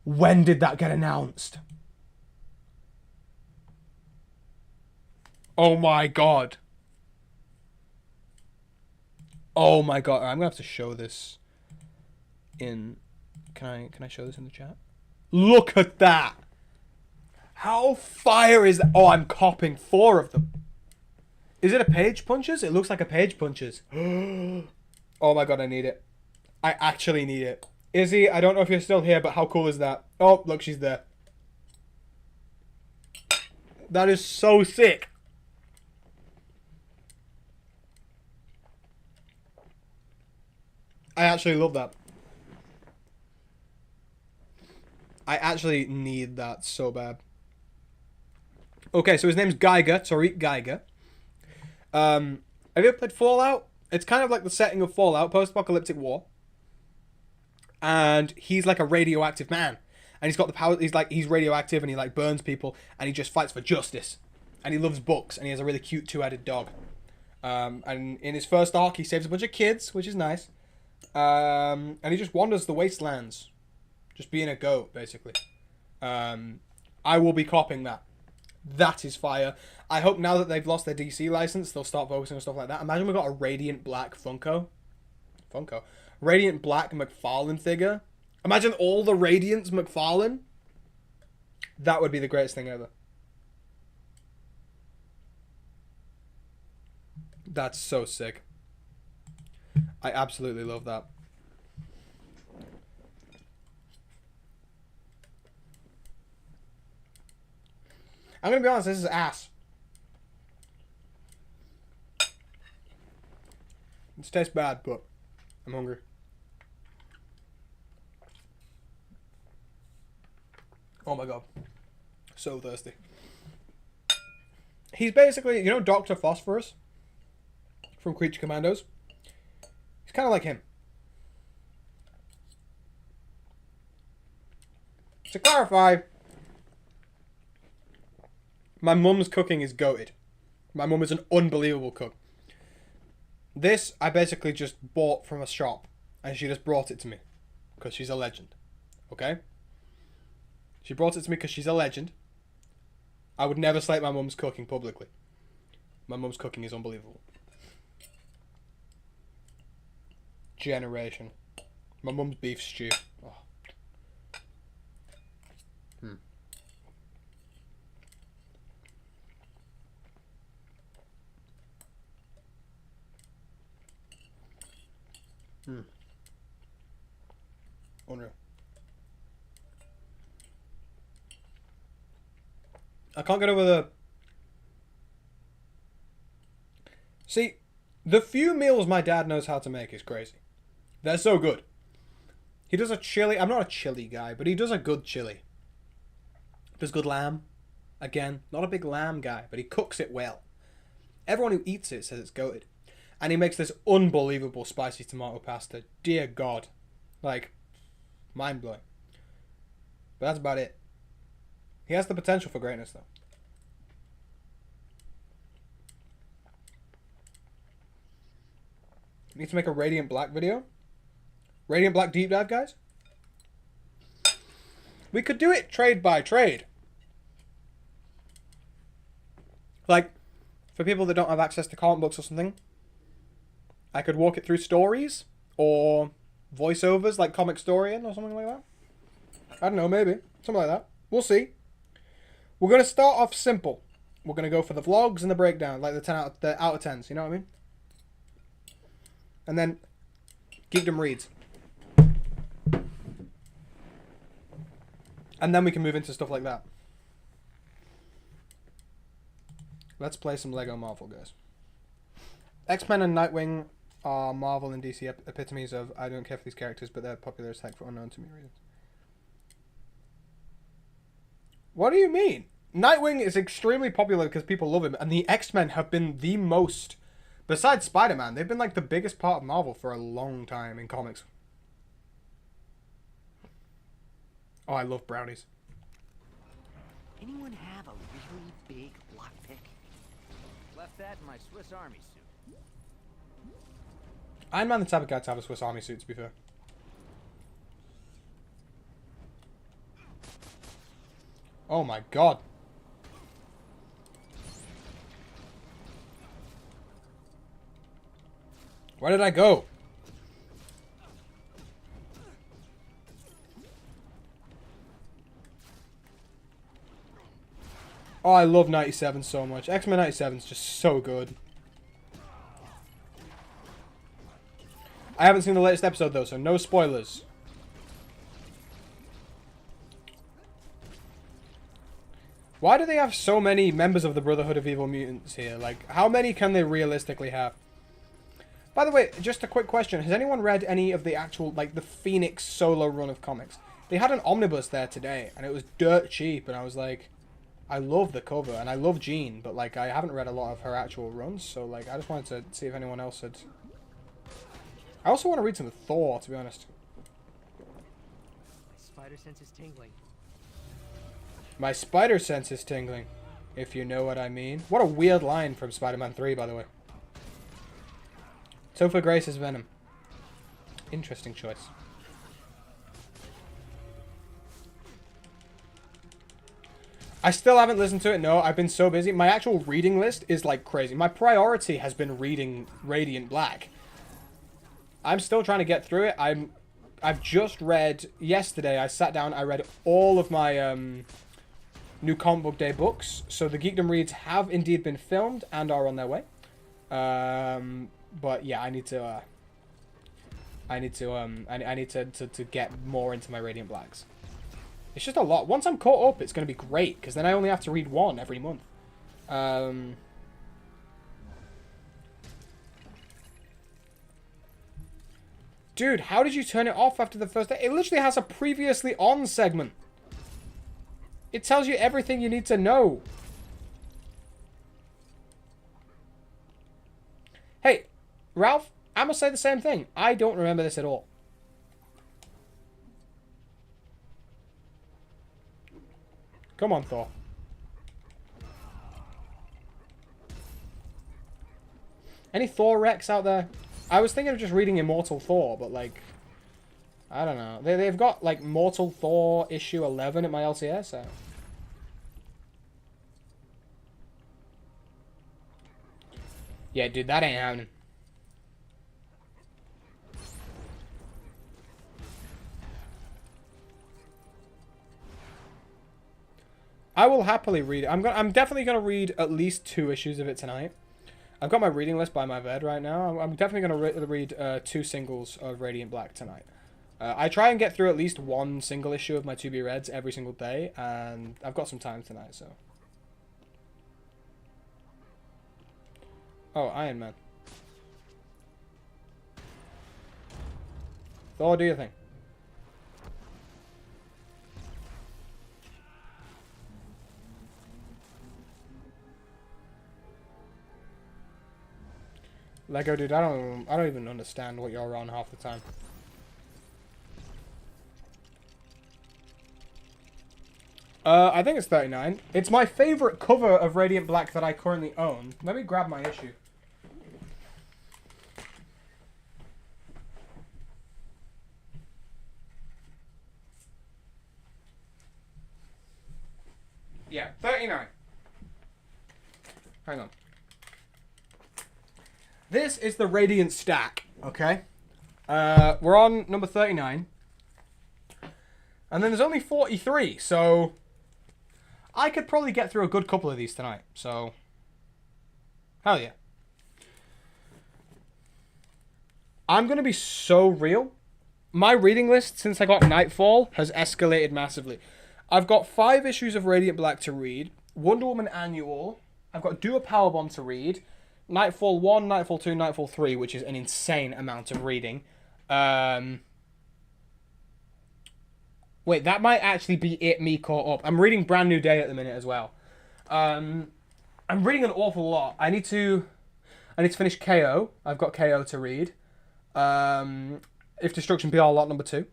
When did that get announced? Oh my god. Oh my god. I'm going to have to show this in... Can I show this in the chat? Look at that! How fire is that? Oh, I'm copping 4 of them. Is it a Page Punches? It looks like a Page Punches. Oh my god, I need it. I actually need it. Izzy, I don't know if you're still here, but how cool is that? Oh, look, she's there. That is so sick. I actually love that. I actually need that so bad. Okay, so his name's Geiger, Tariq Geiger. Have you ever played Fallout? It's kind of like the setting of Fallout, post-apocalyptic war. And he's like a radioactive man. And he's got the power, he's radioactive and he like burns people and he just fights for justice. And he loves books and he has a really cute 2-headed dog. And in his first arc he saves a bunch of kids, which is nice. And he just wanders the wastelands. Just being a goat, basically. I will be copping that. That is fire. I hope now that they've lost their DC license, they'll start focusing on stuff like that. Imagine we got a Radiant Black Funko. Radiant Black McFarlane figure. Imagine all the Radiants McFarlane. That would be the greatest thing ever. That's so sick. I absolutely love that. I'm going to be honest, this is ass. It tastes bad, but I'm hungry. Oh my god. So thirsty. He's basically, you know Dr. Phosphorus? From Creature Commandos? He's kind of like him. To clarify, my mum's cooking is goated. My mum is an unbelievable cook. This, I basically just bought from a shop. And she just brought it to me. Because she's a legend. Okay? She brought it to me because she's a legend. I would never slate my mum's cooking publicly. My mum's cooking is unbelievable. Generation. My mum's beef stew. Oh. Unreal. I can't get over the... See, the few meals my dad knows how to make is crazy. They're so good. He does a chili... I'm not a chili guy, but he does a good chili. Does good lamb. Again, not a big lamb guy, but he cooks it well. Everyone who eats it says it's goated. And he makes this unbelievable spicy tomato pasta. Dear God. Like, mind-blowing. But that's about it. He has the potential for greatness, though. Need to make a Radiant Black video? Radiant Black deep dive, guys? We could do it trade by trade. Like, for people that don't have access to comic books or something, I could walk it through stories or voiceovers like Comic Storian or something like that. I don't know, maybe. Something like that. We'll see. We're going to start off simple. we're gonna go for the vlogs and the breakdown, like the out of 10s. You know what I mean? And then Geekdom reads. And then we can move into stuff like that. Let's play some Lego Marvel, guys. X-Men and Nightwing are Marvel and DC epitomes of I don't care for these characters, but they're popular as heck for unknown to me reasons. What do you mean? Nightwing is extremely popular because people love him, and the X-Men have been the most, besides Spider-Man, they've been like the biggest part of Marvel for a long time in comics. Oh, I love brownies. Anyone have a really big lockpick? Left that in my Swiss Army suit. Iron Man the type of guy to have a Swiss Army suit, to be fair. Oh my god. Where did I go? Oh, I love 97 so much. X-Men 97 is just so good. I haven't seen the latest episode though, so no spoilers. Why do they have so many members of the Brotherhood of Evil Mutants here? Like, how many can they realistically have? By the way, just a quick question. Has anyone read any of the actual, like, the Phoenix solo run of comics? They had an omnibus there today, and it was dirt cheap, and I was like, I love the cover, and I love Jean, but, like, I haven't read a lot of her actual runs, so, like, I just wanted to see if anyone else had... I also want to read some of Thor, to be honest. My spider sense is tingling. My spider sense is tingling, if you know what I mean. What a weird line from Spider-Man 3, by the way. Topher Grace's Venom. Interesting choice. I still haven't listened to it, no, I've been so busy. My actual reading list is like crazy. My priority has been reading Radiant Black. I'm still trying to get through it. I've just read, yesterday I sat down, I read all of my new Comic Book Day books. So the Geekdom reads have indeed been filmed and are on their way. But yeah, I need to get more into my Radiant Blacks. It's just a lot. Once I'm caught up, it's going to be great, because then I only have to read one every month. Dude, how did you turn it off after the first day? It literally has a previously on segment. It tells you everything you need to know. Hey, Ralph, I'm going to say the same thing. I don't remember this at all. Come on, Thor. Any Thor Rex out there? I was thinking of just reading Immortal Thor, but like, I don't know. They've got like Mortal Thor issue 11 at my LCS. So. Yeah, dude, that ain't happening. I will happily read it. I'm definitely gonna read at least 2 issues of it tonight. I've got my reading list by my bed right now. I'm definitely gonna read 2 singles of Radiant Black tonight. I try and get through at least 1 single issue of my to be reads every single day, and I've got some time tonight, so. Oh, Iron Man. Thor, do your thing. Lego, dude, I don't even understand what you're on half the time. I think it's 39. It's my favorite cover of Radiant Black that I currently own. Let me grab my issue. Yeah, 39. Hang on. This is the Radiant stack, okay? We're on number 39. And then there's only 43, so... I could probably get through a good couple of these tonight. So, hell yeah. I'm going to be so real. My reading list since I got Nightfall has escalated massively. I've got 5 issues of Radiant Black to read, Wonder Woman Annual, I've got Do a Powerbomb to read, Nightfall 1, Nightfall 2, Nightfall 3, which is an insane amount of reading. Wait, that might actually be me caught up. I'm reading Brand New Day at the minute as well. I'm reading an awful lot. I need to finish KO. I've got KO to read. If Destruction PR lot number 2.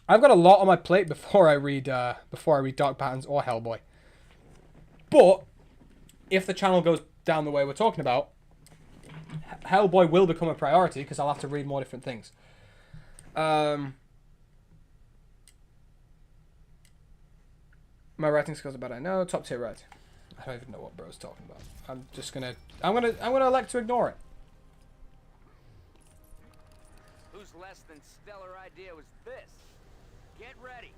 I've got a lot on my plate before I read Dark Patterns or Hellboy. But if the channel goes down the way we're talking about, Hellboy will become a priority because I'll have to read more different things. My writing skills are bad, I know. Top tier writing. I don't even know what bro's talking about. I'm gonna elect to ignore it. Whose less than stellar idea was this? Get ready.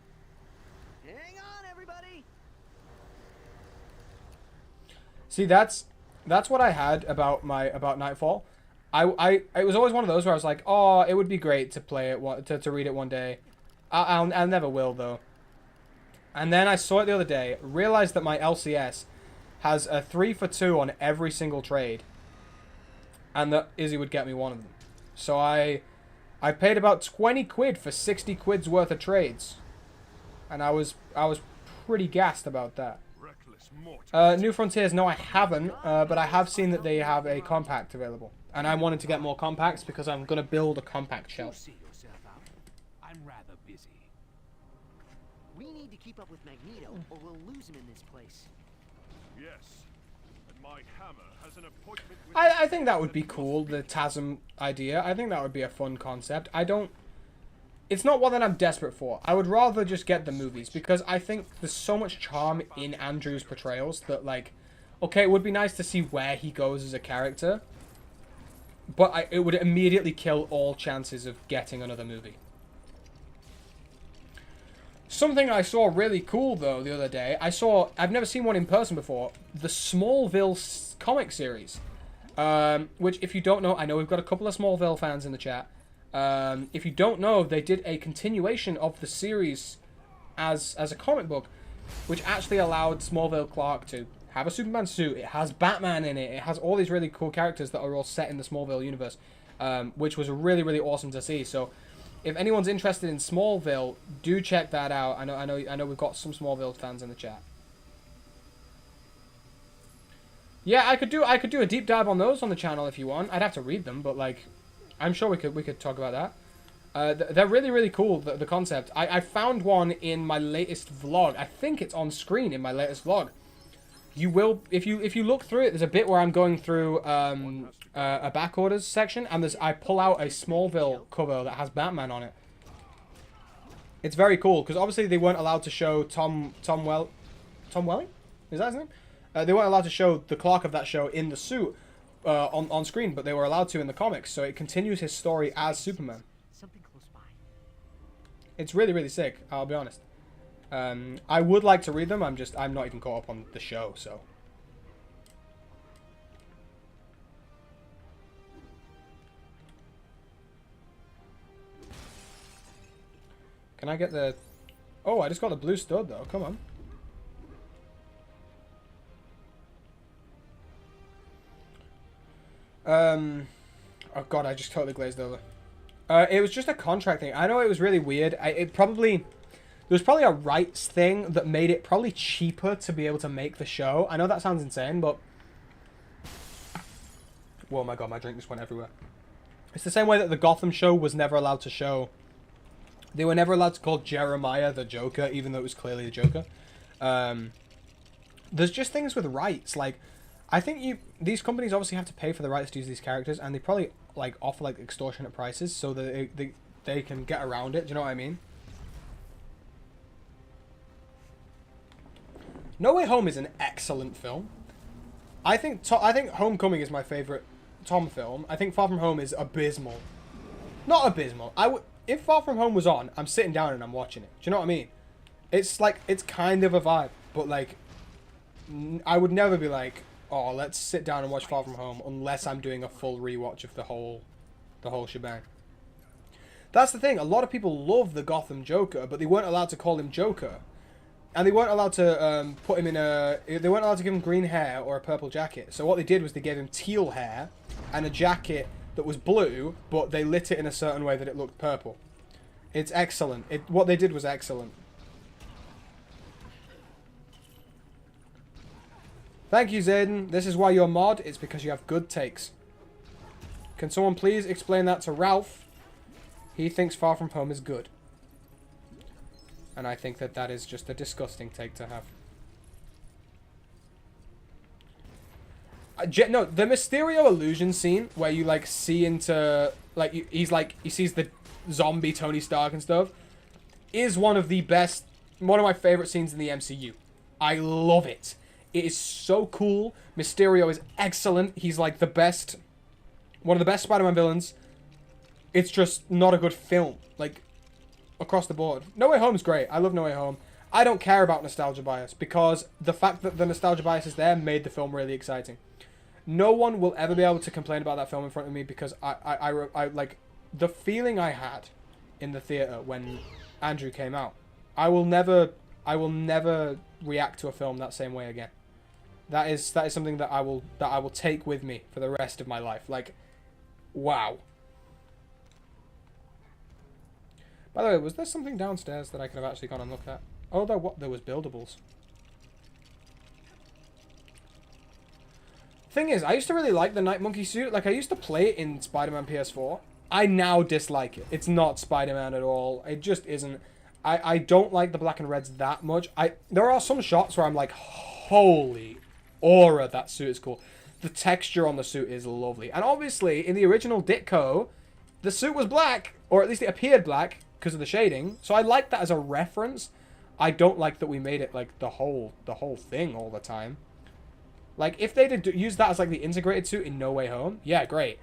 Hang on, everybody. See, that's what I had about Nightfall. It was always one of those where I was like, oh, it would be great to play it, to read it one day. I'll never will though. And then I saw it the other day, realized that my LCS has a 3 for 2 on every single trade, and that Izzy would get me one of them. So I paid about 20 quid for 60 quid's worth of trades, and I was pretty gassed about that. New Frontiers, no, I haven't, but I have seen that they have a compact available, and I wanted to get more compacts because I'm gonna build a compact shelf. See yourself out. I'm rather busy. We need to keep up with Magneto, or we'll lose him in this place. Yes. And my hammer has an appointment with I think that would be cool, the TASM idea. I think that would be a fun concept. It's not one that I'm desperate for. I would rather just get the movies, because I think there's so much charm in Andrew's portrayals that, like, okay, it would be nice to see where he goes as a character, but it would immediately kill all chances of getting another movie. Something I saw really cool, though, the other day, I've never seen one in person before, the Smallville comic series. Which, if you don't know, I know we've got a couple of Smallville fans in the chat. If you don't know, they did a continuation of the series as a comic book, which actually allowed Smallville Clark to have a Superman suit. It has Batman in it. It has all these really cool characters that are all set in the Smallville universe, which was really, really awesome to see. So, if anyone's interested in Smallville, do check that out. I know we've got some Smallville fans in the chat. Yeah, I could do a deep dive on those on the channel if you want. I'd have to read them, but like, I'm sure we could talk about that. They're really, really cool, the concept. I found one in my latest vlog. I think it's on screen in my latest vlog. You will, if you look through it, there's a bit where I'm going through a back orders section, and I pull out a Smallville cover that has Batman on it. It's very cool, because obviously they weren't allowed to show Tom Welling? Is that his name? They weren't allowed to show the Clark of that show in the suit on screen, but they were allowed to in the comics, so it continues his story as Superman. Something close by. It's really, really sick, I'll be honest. I would like to read them, I'm not even caught up on the show, so. Can I get the... Oh, I just got the blue stud, though. Come on. Oh god, I just totally glazed over. It was just a contract thing. I know it was really weird. There was probably a rights thing that made it probably cheaper to be able to make the show. I know that sounds insane, but... Whoa, my god, my drink just went everywhere. It's the same way that the Gotham show was never allowed to show... They were never allowed to call Jeremiah the Joker, even though it was clearly the Joker. There's just things with rights, like... I think these companies obviously have to pay for the rights to use these characters, and they probably like offer like extortionate prices so that they can get around it. Do you know what I mean? No Way Home is an excellent film. I think Homecoming is my favorite Tom film. I think Far From Home is abysmal. Not abysmal. If Far From Home was on, I'm sitting down and I'm watching it. Do you know what I mean? It's like, it's kind of a vibe. But like, I would never be like, oh, let's sit down and watch Far From Home unless I'm doing a full rewatch of the whole shebang. That's the thing. A lot of people love the Gotham Joker, but they weren't allowed to call him Joker, and they weren't allowed to put him in a. They weren't allowed to give him green hair or a purple jacket. So what they did was they gave him teal hair and a jacket that was blue, but they lit it in a certain way that it looked purple. It's excellent. What they did was excellent. Thank you, Zayden. This is why you're mod. It's because you have good takes. Can someone please explain that to Ralph? He thinks Far From Home is good. And I think that that is just a disgusting take to have. No, the Mysterio illusion scene where you like see into like he sees the zombie Tony Stark and stuff is one of my favorite scenes in the MCU. I love it. It is so cool. Mysterio is excellent. He's like one of the best Spider-Man villains. It's just not a good film, like, across the board. No Way Home's great. I love No Way Home. I don't care about nostalgia bias, because the fact that the nostalgia bias is there made the film really exciting. No one will ever be able to complain about that film in front of me, because I like, the feeling I had in the theater when Andrew came out, I will never react to a film that same way again. That is something that I will take with me for the rest of my life. Like, wow. By the way, was there something downstairs that I could have actually gone and looked at? Oh, there was buildables. Thing is, I used to really like the Night Monkey suit. Like, I used to play it in Spider-Man PS4. I now dislike it. It's not Spider-Man at all. It just isn't. I don't like the black and reds that much. There are some shots where I'm like, holy aura, that suit is cool. The texture on the suit is lovely. And obviously, in the original Ditko, the suit was black, or at least it appeared black, because of the shading. So I like that as a reference. I don't like that we made it like the whole thing all the time. Like, if they did use that as like the integrated suit in No Way Home, yeah, great.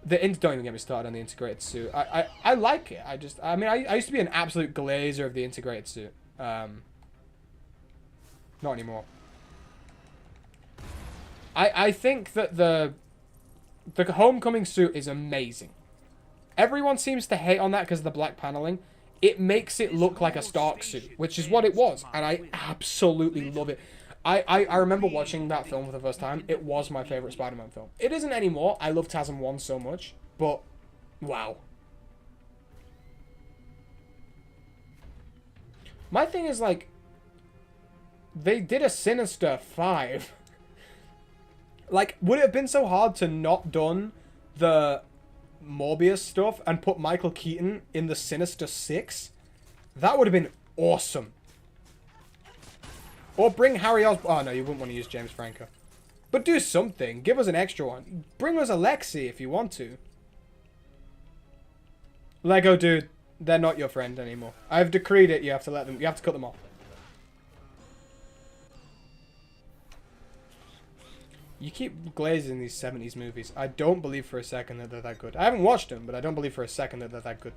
Don't even get me started on the integrated suit. I like it. I used to be an absolute glazer of the integrated suit. Not anymore. I think that the Homecoming suit is amazing. Everyone seems to hate on that because of the black paneling. It makes it look like a Stark suit, which is what it was. And I absolutely love it. I remember watching that film for the first time. It was my favorite Spider-Man film. It isn't anymore. I love TASM 1 so much. But, wow. My thing is, like, they did a Sinister 5. Like, would it have been so hard to not done the Morbius stuff and put Michael Keaton in the Sinister 6? That would have been awesome. Or bring Harry Osborn. Oh no, you wouldn't want to use James Franco. But do something. Give us an extra one. Bring us Alexi if you want to. Lego dude, they're not your friend anymore. I've decreed it. You have to let them. You have to cut them off. You keep glazing these 70s movies. I don't believe for a second that they're that good. I haven't watched them, but I don't believe for a second that they're that good.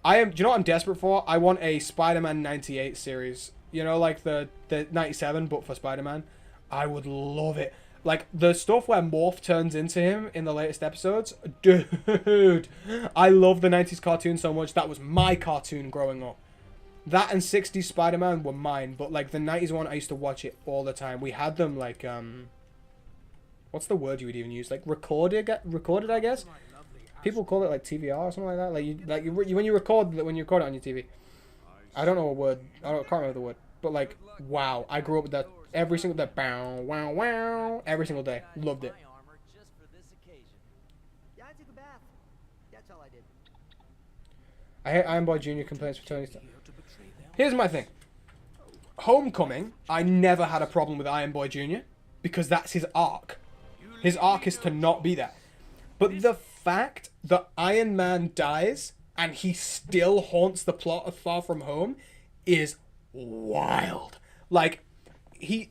Do you know what I'm desperate for? I want a Spider-Man 98 series. You know, like the 97, but for Spider-Man. I would love it. Like, the stuff where Morph turns into him in the latest episodes. Dude, I love the 90s cartoon so much. That was my cartoon growing up. That and 60s Spider-Man were mine, but like the 90s one, I used to watch it all the time. We had them like, what's the word you would even use? Like recorded, I guess. People call it like TVR or something like that. When you record it on your TV. I don't know a word. I can't remember the word. But like, wow, I grew up with that every single day. Bow, wow, wow, every single day. Loved it. Yeah, I took a bath. That's all I did. I hate Iron Boy Jr. complaints for Tony Stark. Here's my thing. Homecoming, I never had a problem with Iron Boy Jr. because that's his arc. His arc is to not be that. But the fact that Iron Man dies and he still haunts the plot of Far From Home is wild. Like, he's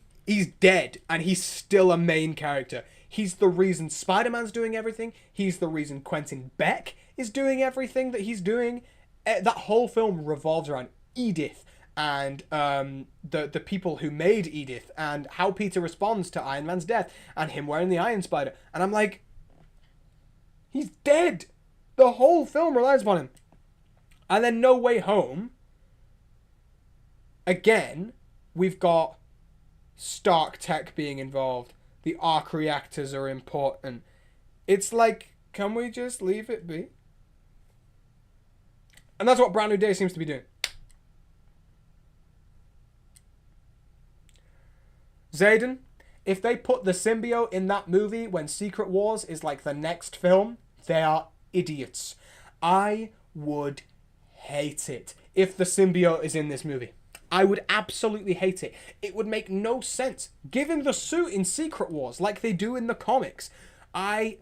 dead and he's still a main character. He's the reason Spider-Man's doing everything. He's the reason Quentin Beck is doing everything that he's doing. That whole film revolves around Edith and the people who made Edith, and how Peter responds to Iron Man's death, and him wearing the Iron Spider. And I'm like, he's dead. The whole film relies upon him. And then No Way Home, again, we've got Stark Tech being involved. The arc reactors are important. It's like, can we just leave it be? And that's what Brand New Day seems to be doing. Zayden, if they put the symbiote in that movie when Secret Wars is like the next film, they are idiots. I would hate it if the symbiote is in this movie. I would absolutely hate it. It would make no sense. Given the suit in Secret Wars, like they do in the comics, it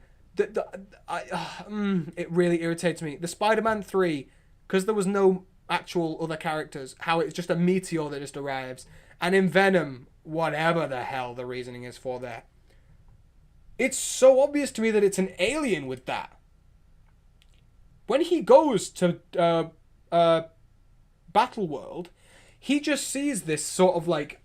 really irritates me. The Spider-Man 3, because there was no actual other characters, how it's just a meteor that just arrives. And in Venom, whatever the hell the reasoning is for that. It's so obvious to me that it's an alien with that. When he goes to Battleworld, he just sees this sort of like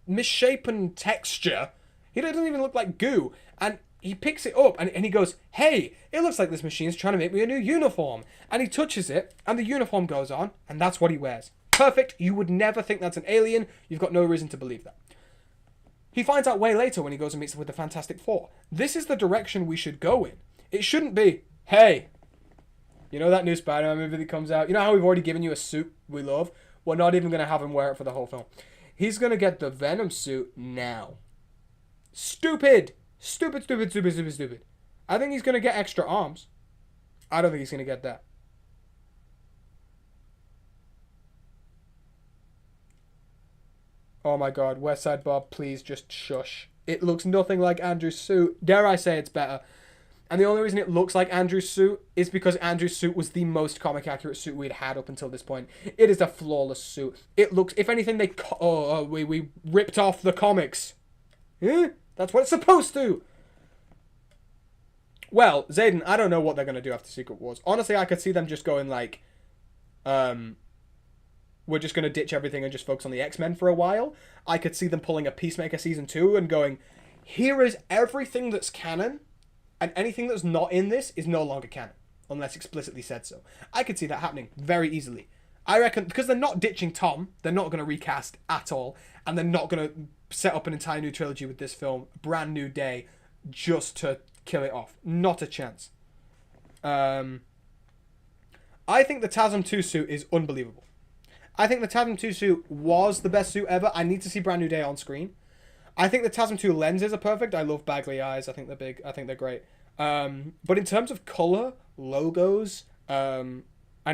misshapen texture. It doesn't even look like goo. And he picks it up and he goes, hey, it looks like this machine's trying to make me a new uniform. And he touches it and the uniform goes on and that's what he wears. Perfect. You would never think that's an alien. You've got no reason to believe that. He finds out way later when he goes and meets up with the Fantastic Four. This is the direction we should go in. It shouldn't be, hey, you know that new Spider-Man movie that comes out? You know how we've already given you a suit we love? We're not even going to have him wear it for the whole film. He's going to get the Venom suit now. Stupid. Stupid, stupid, stupid, stupid, stupid. I think he's going to get extra arms. I don't think he's going to get that. Oh my god, West Side Bob, please just shush. It looks nothing like Andrew's suit. Dare I say it's better. And the only reason it looks like Andrew's suit is because Andrew's suit was the most comic accurate suit we'd had up until this point. It is a flawless suit. It looks, if anything, we ripped off the comics. Eh? That's what it's supposed to. Well, Zayden, I don't know what they're going to do after Secret Wars. Honestly, I could see them just going like, we're just going to ditch everything and just focus on the X-Men for a while. I could see them pulling a Peacemaker Season 2 and going, here is everything that's canon, and anything that's not in this is no longer canon, unless explicitly said so. I could see that happening very easily. I reckon, because they're not ditching Tom, they're not going to recast at all, and they're not going to set up an entire new trilogy with this film, Brand New Day, just to kill it off. Not a chance. I think the TASM 2 suit is unbelievable. I think the TASM 2 suit was the best suit ever. I need to see Brand New Day on screen. I think the TASM 2 lenses are perfect. I love Bagley eyes. I think they're big. I think they're great. But in terms of color, logos, and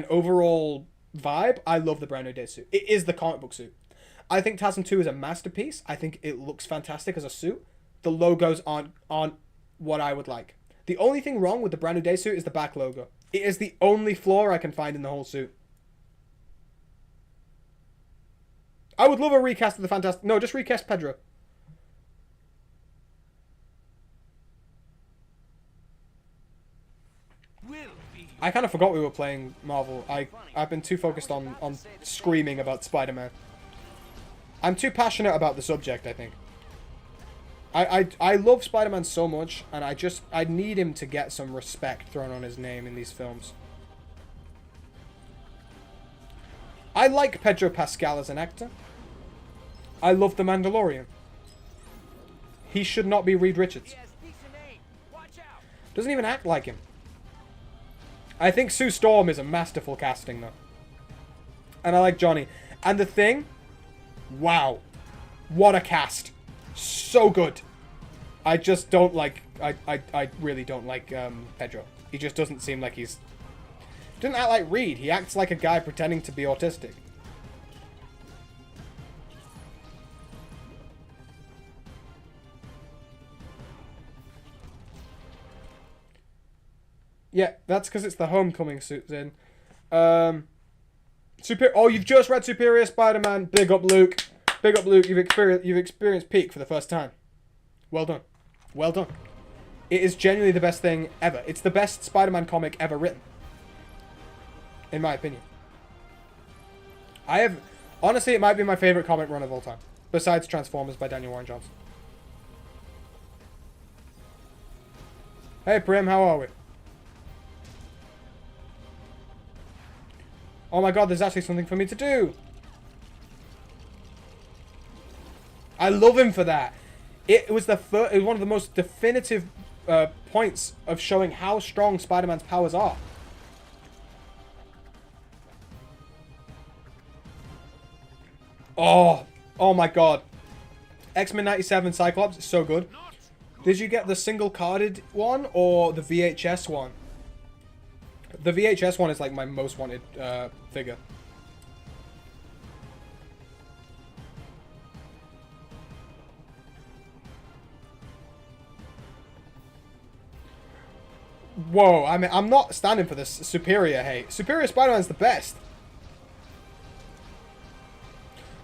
overall vibe, I love the Brand New Day suit. It is the comic book suit. I think TASM 2 is a masterpiece. I think it looks fantastic as a suit. The logos aren't what I would like. The only thing wrong with the Brand New Day suit is the back logo. It is the only flaw I can find in the whole suit. I would love a recast of the Fantastic... No, just recast Pedro. I kind of forgot we were playing Marvel. I've been too focused on screaming about Spider-Man. I'm too passionate about the subject, I think. I love Spider-Man so much, and I need him to get some respect thrown on his name in these films. I like Pedro Pascal as an actor. I love The Mandalorian. He should not be Reed Richards. Doesn't even act like him. I think Sue Storm is a masterful casting, though. And I like Johnny. And The Thing, wow. What a cast. So good. I just don't like... I really don't like Pedro. He just doesn't seem like he's... He doesn't act like Reed. He acts like a guy pretending to be autistic. Yeah, that's because it's the Homecoming suits in. Oh, you've just read Superior Spider-Man. Big up, Luke. Big up, Luke. You've experienced peak for the first time. Well done. Well done. It is genuinely the best thing ever. It's the best Spider-Man comic ever written. In my opinion. Honestly, it might be my favorite comic run of all time. Besides Transformers by Daniel Warren Johnson. Hey, Prim, how are we? Oh my god, there's actually something for me to do. I love him for that. It was it was one of the most definitive points of showing how strong Spider-Man's powers are. Oh my god. X-Men 97 Cyclops is so good. Did you get the single carded one or the VHS one? The VHS one is like my most wanted figure. Whoa, I mean, I'm not standing for this Superior hate. Superior Spider-Man's the best.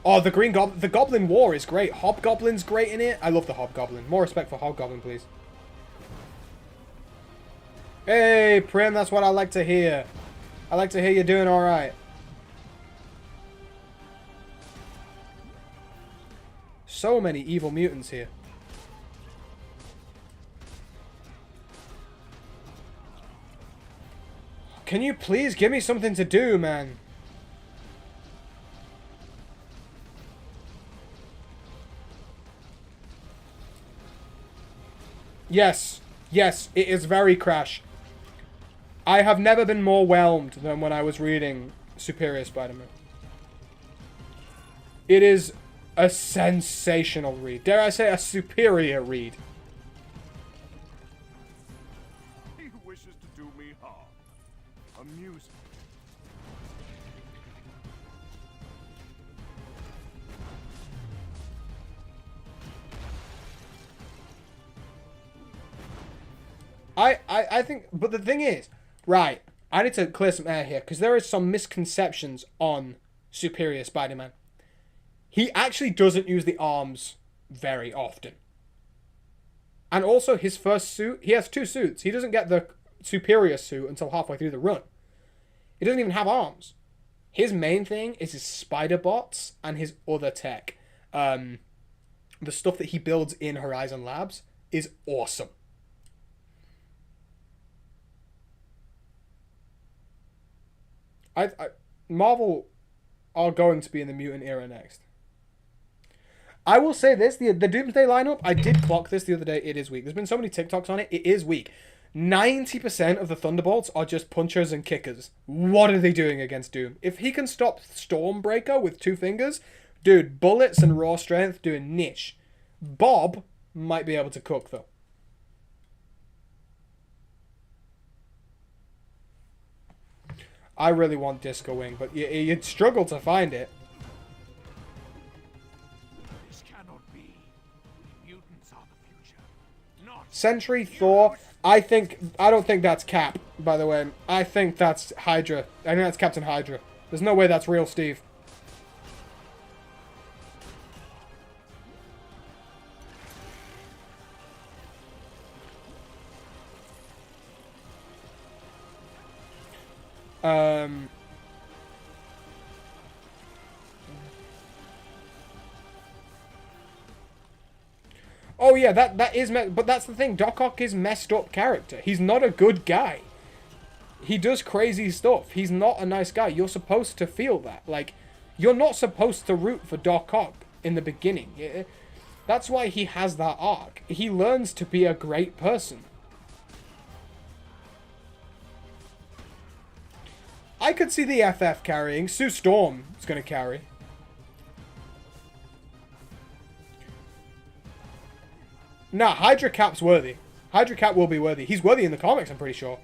Oh, the the Goblin War is great. Hobgoblin's great in it. I love the Hobgoblin. More respect for Hobgoblin, please. Hey, Prim, that's what I like to hear. I like to hear you're doing alright. So many evil mutants here. Can you please give me something to do, man? Yes. Yes, it is very Crash. I have never been more whelmed than when I was reading Superior Spider-Man. It is a sensational read. Dare I say a superior read. He wishes to do me harm. Amuse me. I think, but the thing is, right, I need to clear some air here, because there is some misconceptions on Superior Spider-Man. He actually doesn't use the arms very often. And also, his first suit, he has two suits. He doesn't get the Superior suit until halfway through the run. He doesn't even have arms. His main thing is his spider bots and his other tech. The stuff that he builds in Horizon Labs is awesome. Marvel are going to be in the mutant era next. I will say this, the Doomsday lineup, I did clock this the other day, it is weak. There's been so many TikToks on it, it is weak. 90% of the Thunderbolts are just punchers and kickers. What are they doing against Doom? If he can stop Stormbreaker with 2 fingers, dude, bullets and raw strength doing niche. Bob might be able to cook, though. I really want Disco Wing, but you'd struggle to find it. This cannot be. Mutants are the future. Not Sentry, Thor, I don't think that's Cap, by the way. I think that's Hydra. I think that's Captain Hydra. There's no way that's real Steve. Oh yeah, that is but that's the thing. Doc Ock is messed up character. He's not a good guy. He does crazy stuff. He's not a nice guy. You're supposed to feel that. Like, you're not supposed to root for Doc Ock in the beginning. That's why he has that arc. He learns to be a great person. I could see the FF carrying. Sue Storm is going to carry. Nah, Hydra Cap's worthy. Hydra Cap will be worthy. He's worthy in the comics, I'm pretty sure.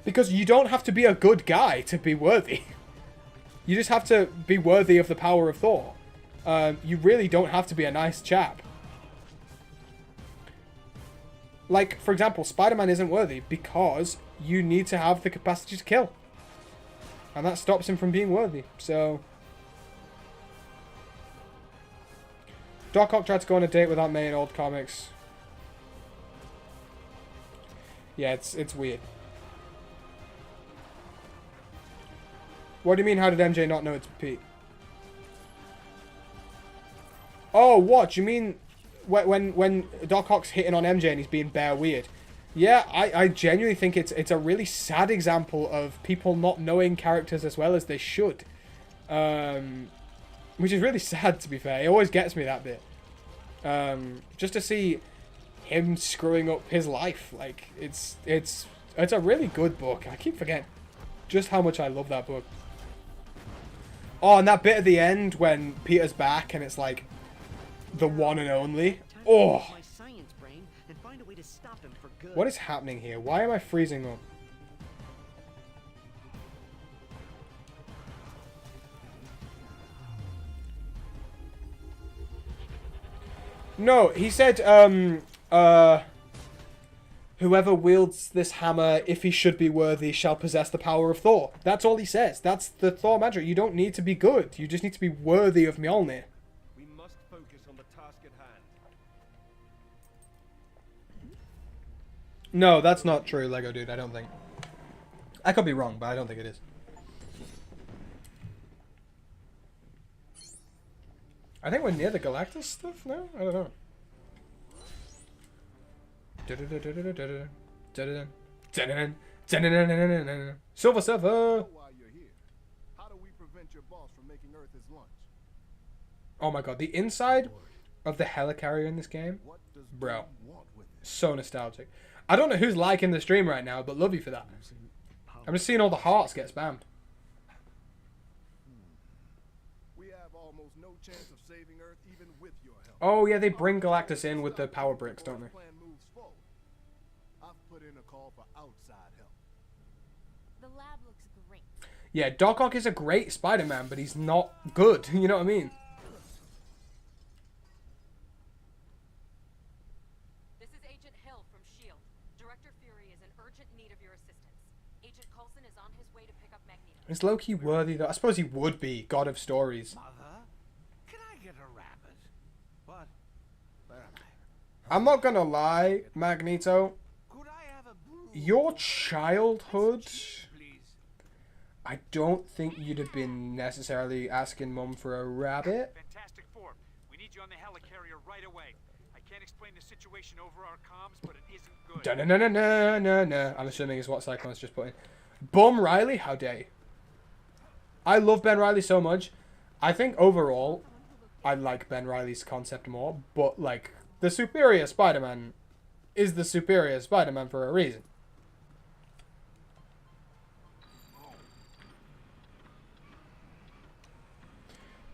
Because you don't have to be a good guy to be worthy. You just have to be worthy of the power of Thor. You really don't have to be a nice chap. Like, for example, Spider-Man isn't worthy because you need to have the capacity to kill. And that stops him from being worthy. So Doc Ock tried to go on a date without May in old comics. Yeah, it's weird. What do you mean, how did MJ not know it's Pete? Oh, what? You mean when Doc Ock's hitting on MJ and he's being bare weird? Yeah, I genuinely think it's a really sad example of people not knowing characters as well as they should. Which is really sad, to be fair. It always gets me, that bit. Just to see him screwing up his life. Like, it's a really good book. I keep forgetting just how much I love that book. Oh, and that bit at the end when Peter's back and it's like the one and only. Oh! My science brain and find a way to stop him for good. What is happening here? Why am I freezing up? No, he said, whoever wields this hammer, if he should be worthy, shall possess the power of Thor. That's all he says. That's the Thor mantra. You don't need to be good. You just need to be worthy of Mjolnir. We must focus on the task at hand. No, that's not true, Lego dude. I don't think. I could be wrong, but I don't think it is. I think we're near the Galactus stuff now? I don't know. Silver Surfer! While you're here, how do we prevent your boss from making Earth his lunch? Oh my god, the inside of the helicarrier in this game, What does bro, Doom want with it? so nostalgic. I don't know who's liking the stream right now, but love you for that. I'm just seeing all the hearts get spammed. We have almost no chance of saving Earth even with your help. Oh yeah, they bring Galactus in with the power bricks, don't they? Plan moves forward. I've put in a call for outside help. The lab looks great. Yeah, Doc Ock is a great Spider-Man, but he's not good. You know what I mean? This is Agent Hill from S.H.I.E.L.D. Director Fury is in urgent need of your assistance. Agent Coulson is on his way to pick up Magneto. Is Loki worthy though? I suppose he would be, God of Stories. Mother, can I get a rabbit? What? Where am I? I'm not gonna lie, Magneto. Could I have a brew? Your childhood, Please. I don't think you'd have been necessarily asking Mum for a rabbit. Fantastic Four, we need you on the helicarrier right away. I can't explain the situation over our comms, but it isn't good. Da-na-na-na-na-na-na. I'm assuming is what Cyclone's just put in. Bum Riley, how dare you? I love Ben Riley so much. I think overall, I like Ben Riley's concept more, but like, the superior Spider-Man is the superior Spider-Man for a reason.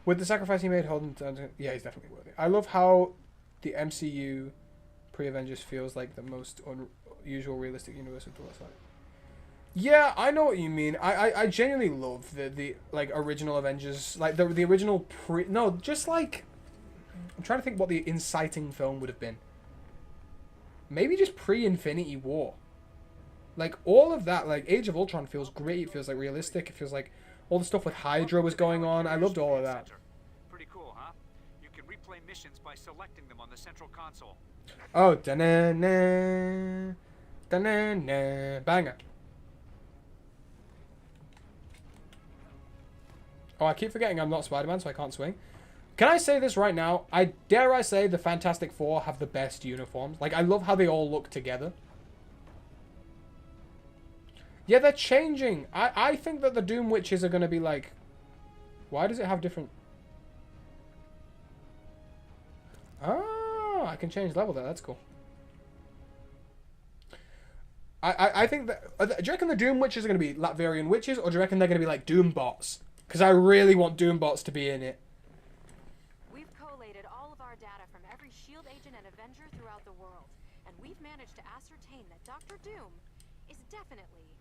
With the sacrifice he made, Holden, yeah, he's definitely worthy. I love how the MCU pre-Avengers feels like the most unusual realistic universe with the left side. Yeah, I know what you mean. I genuinely love the like original Avengers, like the original just like, I'm trying to think what the inciting film would have been. Maybe just pre-Infinity War. Like all of that, like Age of Ultron feels great. It feels like realistic. It feels like all the stuff with Hydra was going on. I loved all of that. Pretty cool, huh? You can replay missions by selecting them on the central console. Oh, da-na-na, da-na-na, banger. Oh, I keep forgetting I'm not Spider-Man, so I can't swing. Can I say this right now? Dare I say the Fantastic Four have the best uniforms. Like, I love how they all look together. Yeah, they're changing. I think that the Doom Witches are going to be like... Why does it have different... Oh, I can change level there. That's cool. I think that... Do you reckon the Doom Witches are going to be Latverian witches, or do you reckon they're going to be like Doom Bots? Because I really want Doom Bots to be in it. We've collated all of our data from every S.H.I.E.L.D. agent and Avenger throughout the world, and we've managed to ascertain that Dr. Doom is definitely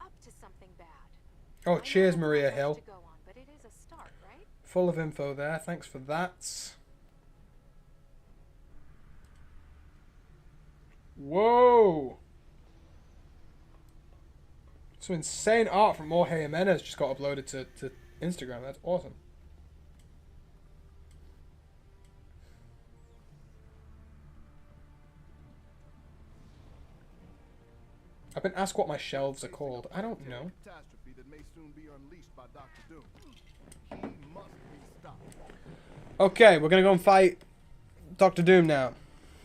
up to something bad. Oh, I know cheers, that's not Maria much Hill. to go on, but it is a start, right? Full of info there. Thanks for that. Whoa! Some insane art from Jorge Jimenez just got uploaded to Instagram. That's awesome. I've been asked what my shelves are called. I don't know. Catastrophe that may soon be unleashed by Dr. Doom. He must be stopped. Okay, we're gonna go and fight Doctor Doom now.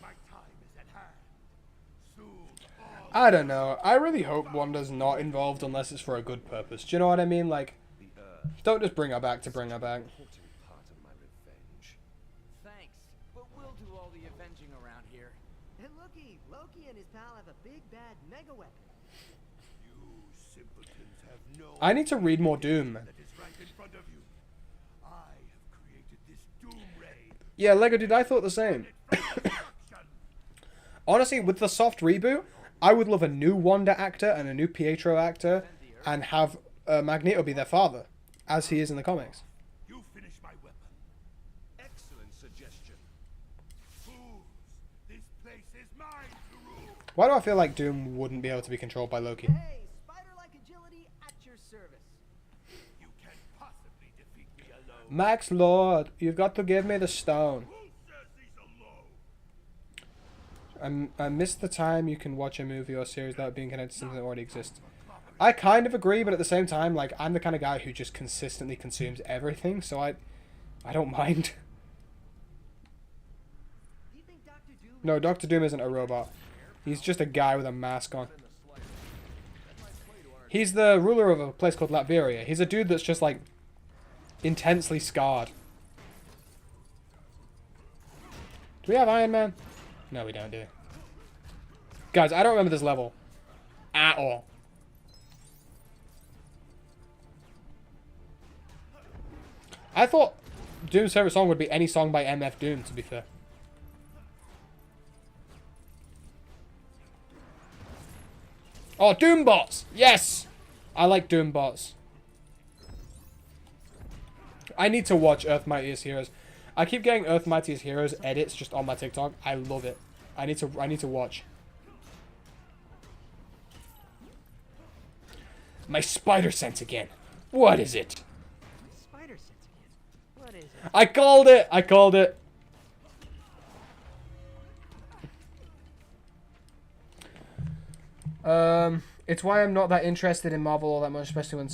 My time is at hand. Soon, all I don't know. I really hope Wanda's not involved unless it's for a good purpose. Do you know what I mean? Like, The Earth don't just bring her back to bring her back. is an important part of my revenge. Thanks, but we'll do all the avenging around here. And looky, Loki and his pal have a big bad mega weapon. you simpletons have no I need to read more Doom. that is right in front of you. I have created this Doom Ray. Yeah, Lego dude, I thought the same. Honestly, with the soft reboot, I would love a new Wanda actor and a new Pietro actor, and have Magneto be their father, as he is in the comics. You finish my weapon. Excellent suggestion. Fools, this place is mine to rule. Why do I feel like Doom wouldn't be able to be controlled by Loki? Hey, spider-like agility at your service. You can't possibly defeat me alone. Max Lord, you've got to give me the stone. Who says he's alone? I miss the time you can watch a movie or series without being connected to something that already exists. I kind of agree, but at the same time, like, I'm the kind of guy who just consistently consumes everything, so I don't mind. Do you think Dr. Doom No, Doctor Doom isn't a robot. He's just a guy with a mask on. He's the ruler of a place called Latveria. He's a dude that's just, like, intensely scarred. Do we have Iron Man? No, we don't, do we? Guys, I don't remember this level. At all. I thought Doom's favorite song would be any song by MF Doom, to be fair. Oh, Doombots! Yes! I like Doombots. I need to watch Earth Mightiest Heroes. I keep getting Earth Mightiest Heroes edits just on my TikTok. I love it. I need to watch. My spider sense again. What is it? spider sense again? What is it? I called it! I called it! It's why I'm not that interested in Marvel all that much, especially when...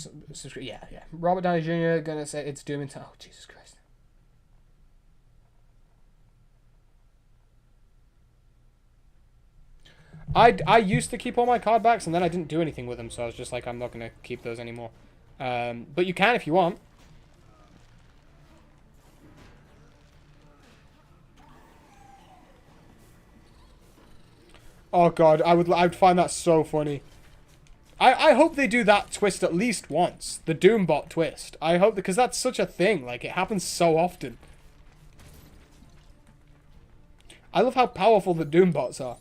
Yeah. Robert Downey Jr. gonna say it's Doom into... Oh, Jesus Christ. I used to keep all my card backs, and then I didn't do anything with them, so I was just like, I'm not gonna keep those anymore. But you can if you want. Oh god, I'd find that so funny. I hope they do that twist at least once. The Doombot twist. I hope, because that's such a thing. Like, it happens so often. I love how powerful the Doombots are.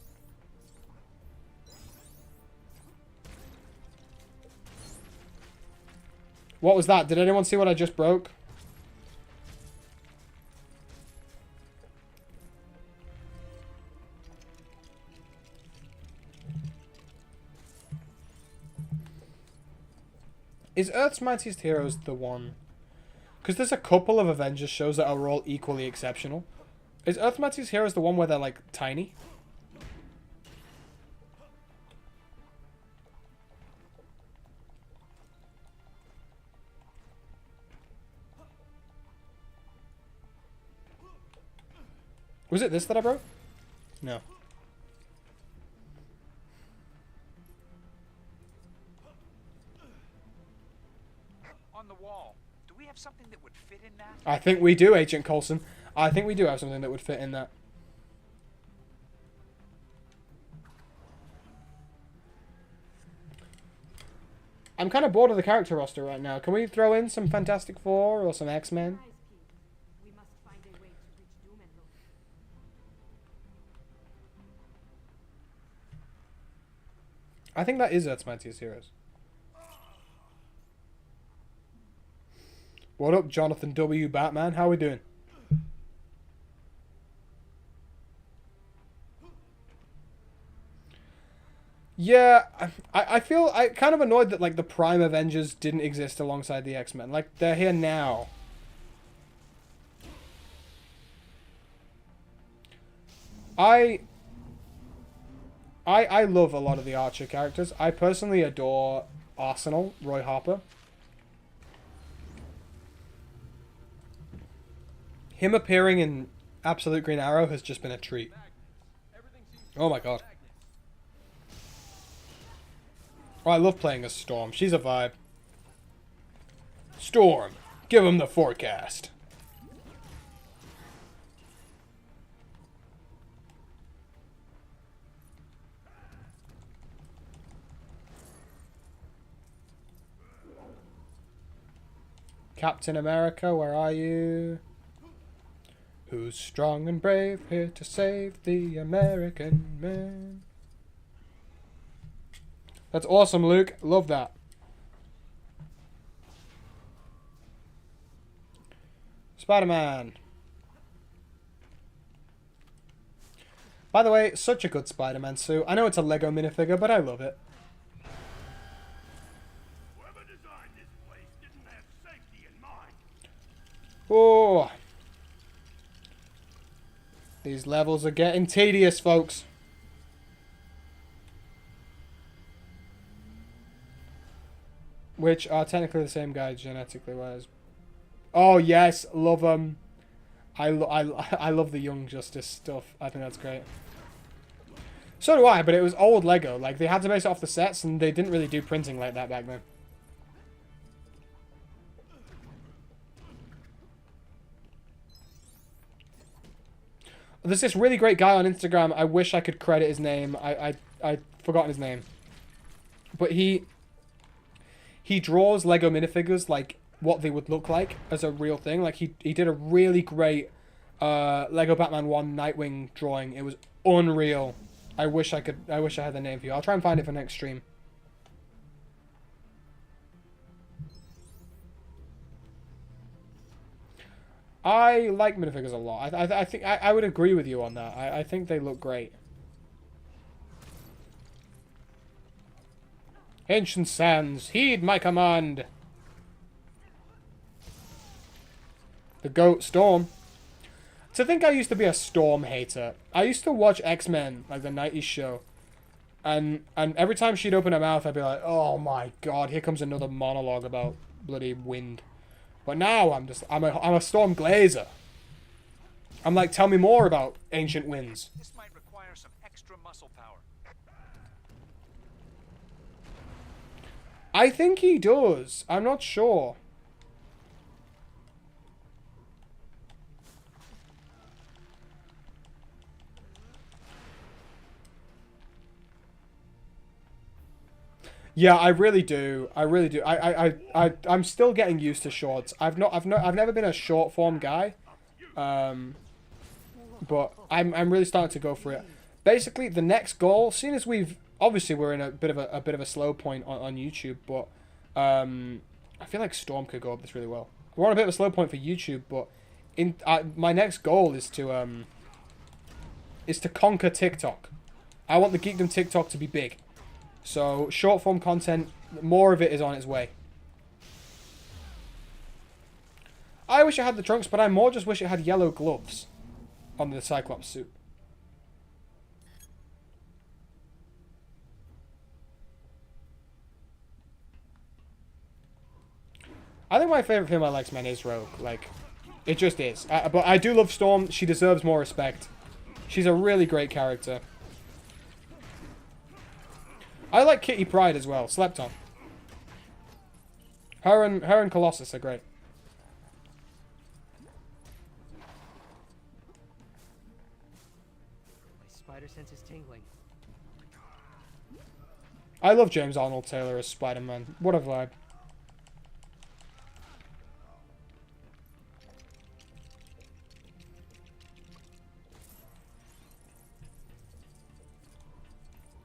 What was that? Did anyone see what I just broke? Is Earth's Mightiest Heroes the one? Because there's a couple of Avengers shows that are all equally exceptional. Is Earth's Mightiest Heroes the one where they're, like, tiny? Was it this that I broke? No. On the wall. Do we have something that would fit in that? I think we do, Agent Coulson. I think we do have something that would fit in that. I'm kind of bored of the character roster right now. Can we throw in some Fantastic Four or some X-Men? Surprise, Pete. We must find a way to reach Doom and Loki. I think that is Earth's Mightiest Heroes. What up, Jonathan W. Batman? How we doing? Yeah, I feel kind of annoyed that, like, the Prime Avengers didn't exist alongside the X-Men. Like, they're here now. I love a lot of the Archer characters. I personally adore Arsenal, Roy Harper. Him appearing in Absolute Green Arrow has just been a treat. Oh my god. Oh, I love playing as Storm. She's a vibe. Storm, give him the forecast. Captain America, where are you? Who's strong and brave, here to save the American man? That's awesome, Luke. Love that. Spider-Man. By the way, such a good Spider-Man suit. I know it's a Lego minifigure, but I love it. Whoever designed this place didn't have safety in mind. Oh. These levels are getting tedious, folks. Which are technically the same guy genetically wise. Oh yes, love them. I love the Young Justice stuff. I think that's great. So do I, but it was old Lego. Like, they had to base it off the sets, and they didn't really do printing like that back then. There's this really great guy on Instagram. I wish I could credit his name. I forgotten his name. But he draws Lego minifigures like what they would look like as a real thing. Like he did a really great Lego Batman 1 Nightwing drawing. It was unreal. I wish I had the name for you. I'll try and find it for next stream. I like minifigures a lot. I think I would agree with you on that. I think they look great. Ancient Sands, heed my command. The goat Storm. To think I used to be a Storm hater. I used to watch X-Men, like the 90s show. And every time she'd open her mouth, I'd be like, oh my god, here comes another monologue about bloody wind. But now I'm a Storm Glazer. I'm like, tell me more about ancient winds. This might require some extra muscle power. I think he does. I'm not sure. Yeah, I really do. I really do. I'm still getting used to shorts. I've never been a short form guy. But I'm really starting to go for it. Basically, the next goal, seeing as we're in a bit of a slow point on YouTube, but I feel like Storm could go up this really well. We're on a bit of a slow point for YouTube, but my next goal is to conquer TikTok. I want the Geekdom TikTok to be big. So, short form content, more of it is on its way. I wish I had the trunks, but I more just wish it had yellow gloves on the Cyclops suit. I think my favorite female X-Men is Rogue. Like, it just is. But I do love Storm. She deserves more respect. She's a really great character. I like Kitty Pryde as well. Slept on. Her and Colossus are great. My spider sense is tingling. I love James Arnold Taylor as Spider-Man. What a vibe.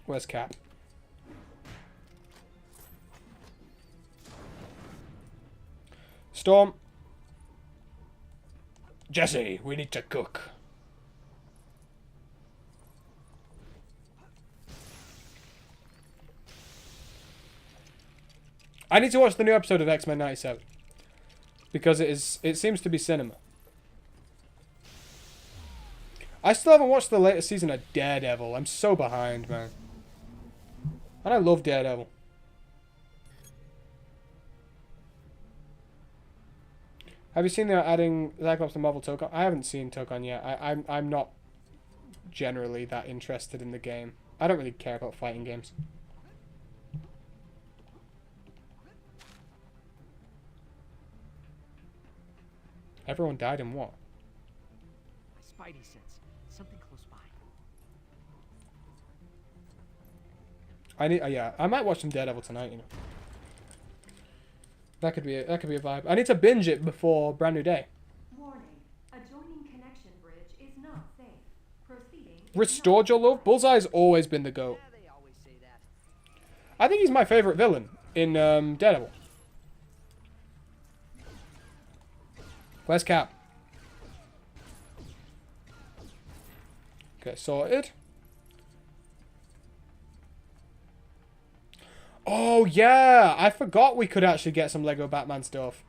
Where's Cap? Storm. Jesse, we need to cook. I need to watch the new episode of X-Men 97. Because it seems to be cinema. I still haven't watched the latest season of Daredevil. I'm so behind, man. And I love Daredevil. Have you seen they're adding Cyclops to Marvel Tokon? I haven't seen Tokon yet. I'm not generally that interested in the game. I don't really care about fighting games. Everyone died in what? My spidey sense. Something close by. I need. Yeah, I might watch some Daredevil tonight. You know, that could be a vibe. I need to binge it before Brand New Day. Warning. Adjoining connection bridge is not safe. Proceeding. Restored your love. Bullseye's always been the GOAT. Yeah, they always say that. I think he's my favorite villain in Daredevil. Where's Cap? Okay, sorted. Oh, yeah! I forgot we could actually get some Lego Batman stuff.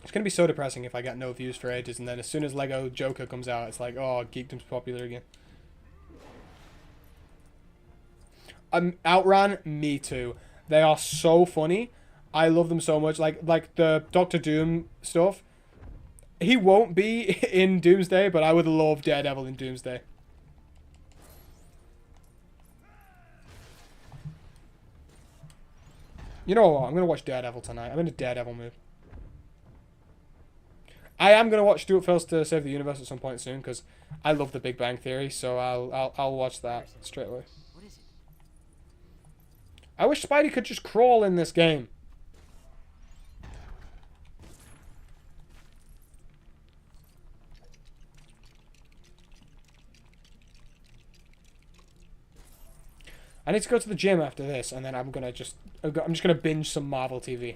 It's going to be so depressing if I get no views for ages, and then as soon as Lego Joker comes out, it's like, oh, Geekdom's popular again. Outrun, me too. They are so funny. I love them so much. Like the Doctor Doom stuff. He won't be in Doomsday, but I would love Daredevil in Doomsday. You know what? I'm going to watch Daredevil tonight. I'm in a Daredevil mood. I am going to watch Stuart Fails to Save the Universe at some point soon, because I love The Big Bang Theory, so I'll watch that straight away. What is it? I wish Spidey could just crawl in this game. I need to go to the gym after this, and then I'm just gonna binge some Marvel TV.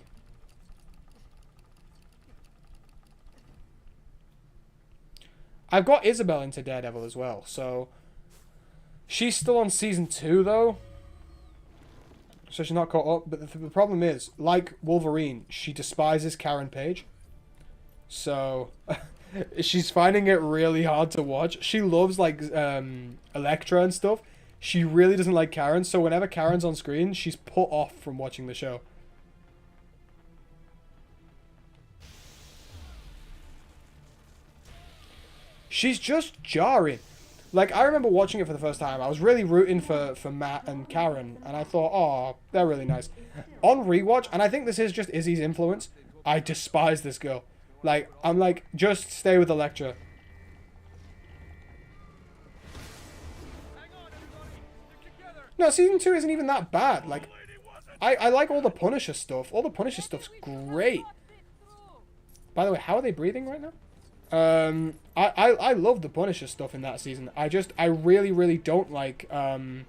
I've got Isabel into Daredevil as well, so she's still on season 2 though, so she's not caught up. But the problem is, like Wolverine, she despises Karen Page, so she's finding it really hard to watch. She loves like Elektra and stuff. She really doesn't like Karen, so whenever Karen's on screen, she's put off from watching the show. She's just jarring. Like, I remember watching it for the first time. I was really rooting for Matt and Karen, and I thought, oh, they're really nice. On rewatch, and I think this is just Izzy's influence, I despise this girl. Like, I'm like, just stay with Elektra. No, season 2 isn't even that bad. Like, I like all the Punisher stuff. All the Punisher stuff's great. By the way, how are they breathing right now? I love the Punisher stuff in that season. I really, really don't like the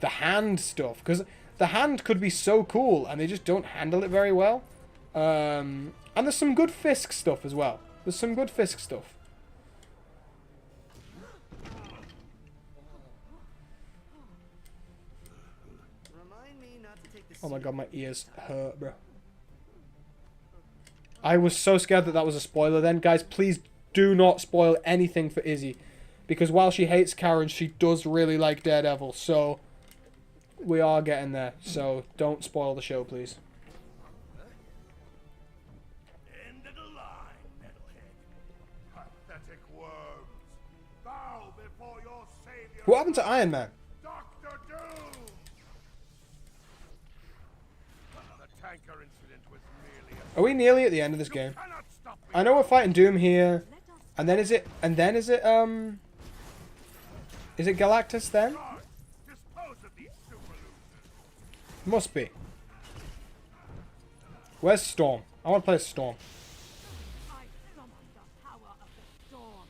hand stuff, because the hand could be so cool and they just don't handle it very well. And there's some good Fisk stuff as well. There's some good Fisk stuff. Oh my god, my ears hurt, bro. I was so scared that was a spoiler then. Guys, please do not spoil anything for Izzy. Because while she hates Karen, she does really like Daredevil. So, we are getting there. So, don't spoil the show, please. End of the line, metalhead. Pathetic worms. Bow before your savior. What happened to Iron Man? Dr. Doom! The tanker incident was merely a... Are we nearly at the end of this game? Cannot stop me. I know we're fighting Doom here. And then is it Galactus then? Dispose of these super losers. Must be. Where's Storm? I want to play as Storm. I summon the power of the storm.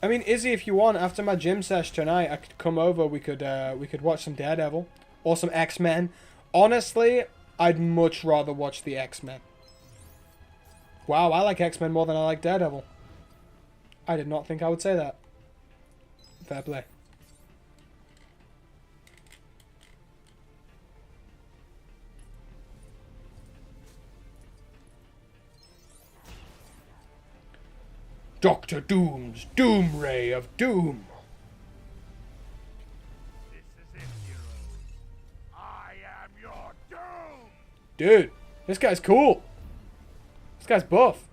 I mean, Izzy, if you want, after my gym sesh tonight, I could come over. We could watch some Daredevil or some X-Men. Honestly, I'd much rather watch the X-Men. Wow, I like X-Men more than I like Daredevil. I did not think I would say that. Fair play. Dr. Doom's Doom Ray of Doom. This is it, heroes. I am your Dude, this guy's cool. This guy's buff.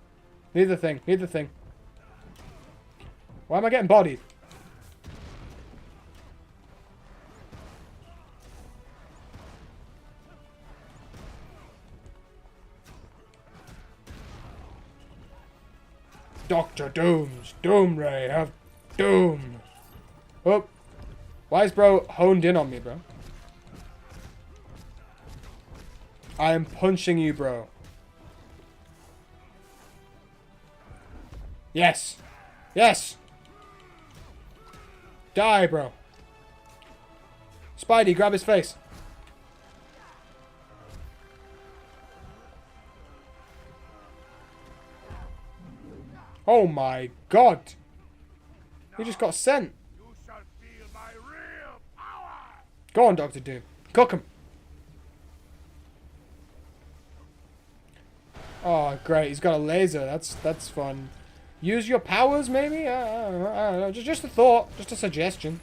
Need the thing. Need the thing. Why am I getting bodied? Dr. Doom's Doom Ray of Doom. Oh. Why is bro honed in on me, bro? I am punching you, bro. Yes. Yes. Die, bro. Spidey, grab his face. Oh my god. He just got sent. You shall feel my real power. Go on, Dr. Doom. Cook him. Oh, great. He's got a laser. That's fun. Use your powers, maybe? I don't know. Just a thought. Just a suggestion.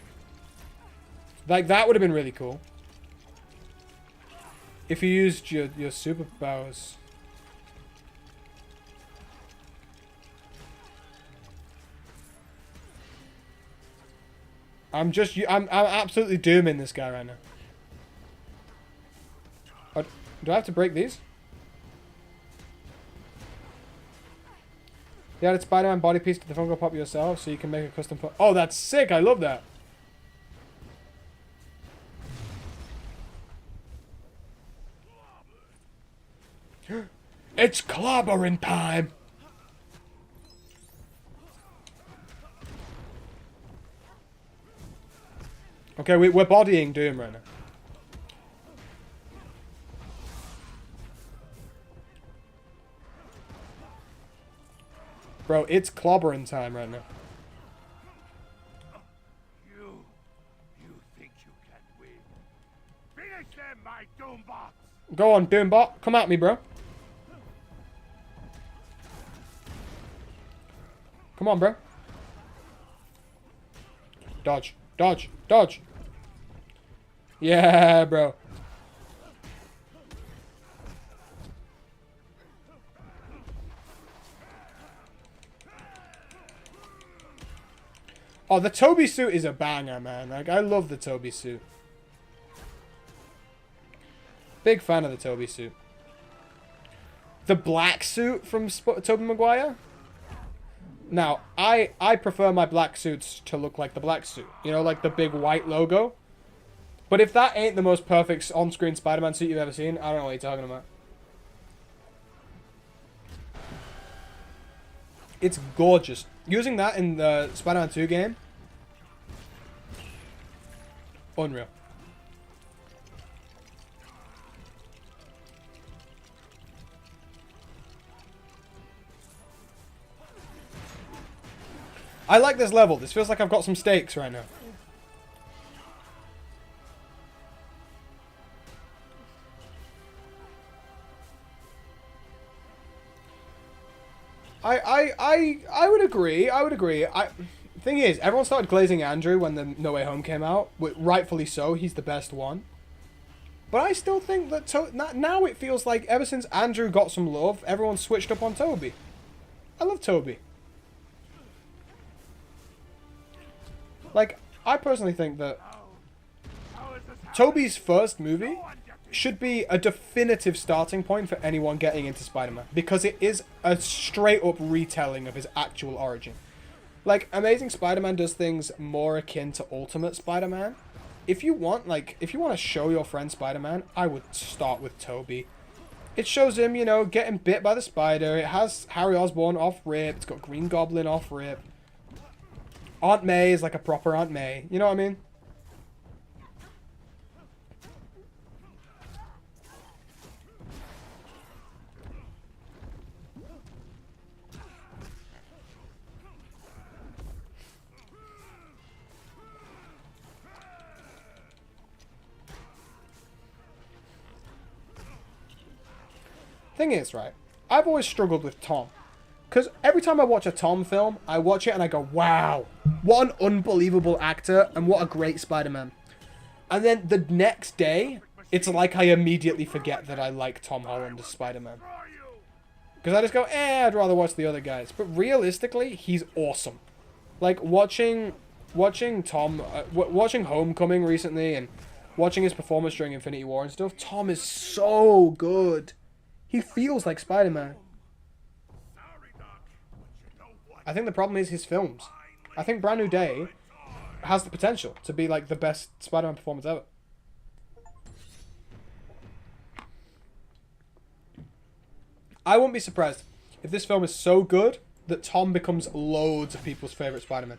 Like, that would have been really cool. If you used your superpowers. I'm absolutely dooming this guy right now. Oh, do I have to break these? You added Spider-Man body piece to the Funko Pop yourself, so you can make a custom. Oh, that's sick! I love that. It's clobbering time. Okay, we're bodying Doom right now. Bro, it's clobbering time right now. You think you can win? Finish them, my Doombots! Go on, Doombot. Come at me, bro. Come on, bro. Dodge. Dodge. Dodge. Yeah, bro. Oh, the Toby suit is a banger, man. Like, I love the Toby suit. Big fan of the Toby suit. The black suit from Tobey Maguire? Now, I prefer my black suits to look like the black suit. You know, like the big white logo. But if that ain't the most perfect on-screen Spider-Man suit you've ever seen, I don't know what you're talking about. It's gorgeous. Using that in the Spider-Man 2 game. Unreal. I like this level. This feels like I've got some stakes right now. I would agree. I would agree. Thing is, everyone started glazing Andrew when the No Way Home came out. Rightfully so. He's the best one. But I still think that now it feels like ever since Andrew got some love, everyone switched up on Toby. I love Toby. Like, I personally think that Toby's first movie should be a definitive starting point for anyone getting into Spider-Man. Because it is a straight-up retelling of his actual origin. Like, Amazing Spider-Man does things more akin to Ultimate Spider-Man. If you want to show your friend Spider-Man, I would start with Toby. It shows him, you know, getting bit by the spider. It has Harry Osborn off-rip. It's got Green Goblin off-rip. Aunt May is like a proper Aunt May. You know what I mean? Thing is, right, I've always struggled with Tom. Because every time I watch a Tom film, I watch it and I go, wow, what an unbelievable actor and what a great Spider-Man. And then the next day, it's like I immediately forget that I like Tom Holland as Spider-Man. Because I just go, I'd rather watch the other guys. But realistically, he's awesome. Like, watching Tom, watching Homecoming recently and watching his performance during Infinity War and stuff, Tom is so good. He feels like Spider-Man. I think the problem is his films. I think Brand New Day has the potential to be like the best Spider-Man performance ever. I won't be surprised if this film is so good that Tom becomes loads of people's favourite Spider-Man.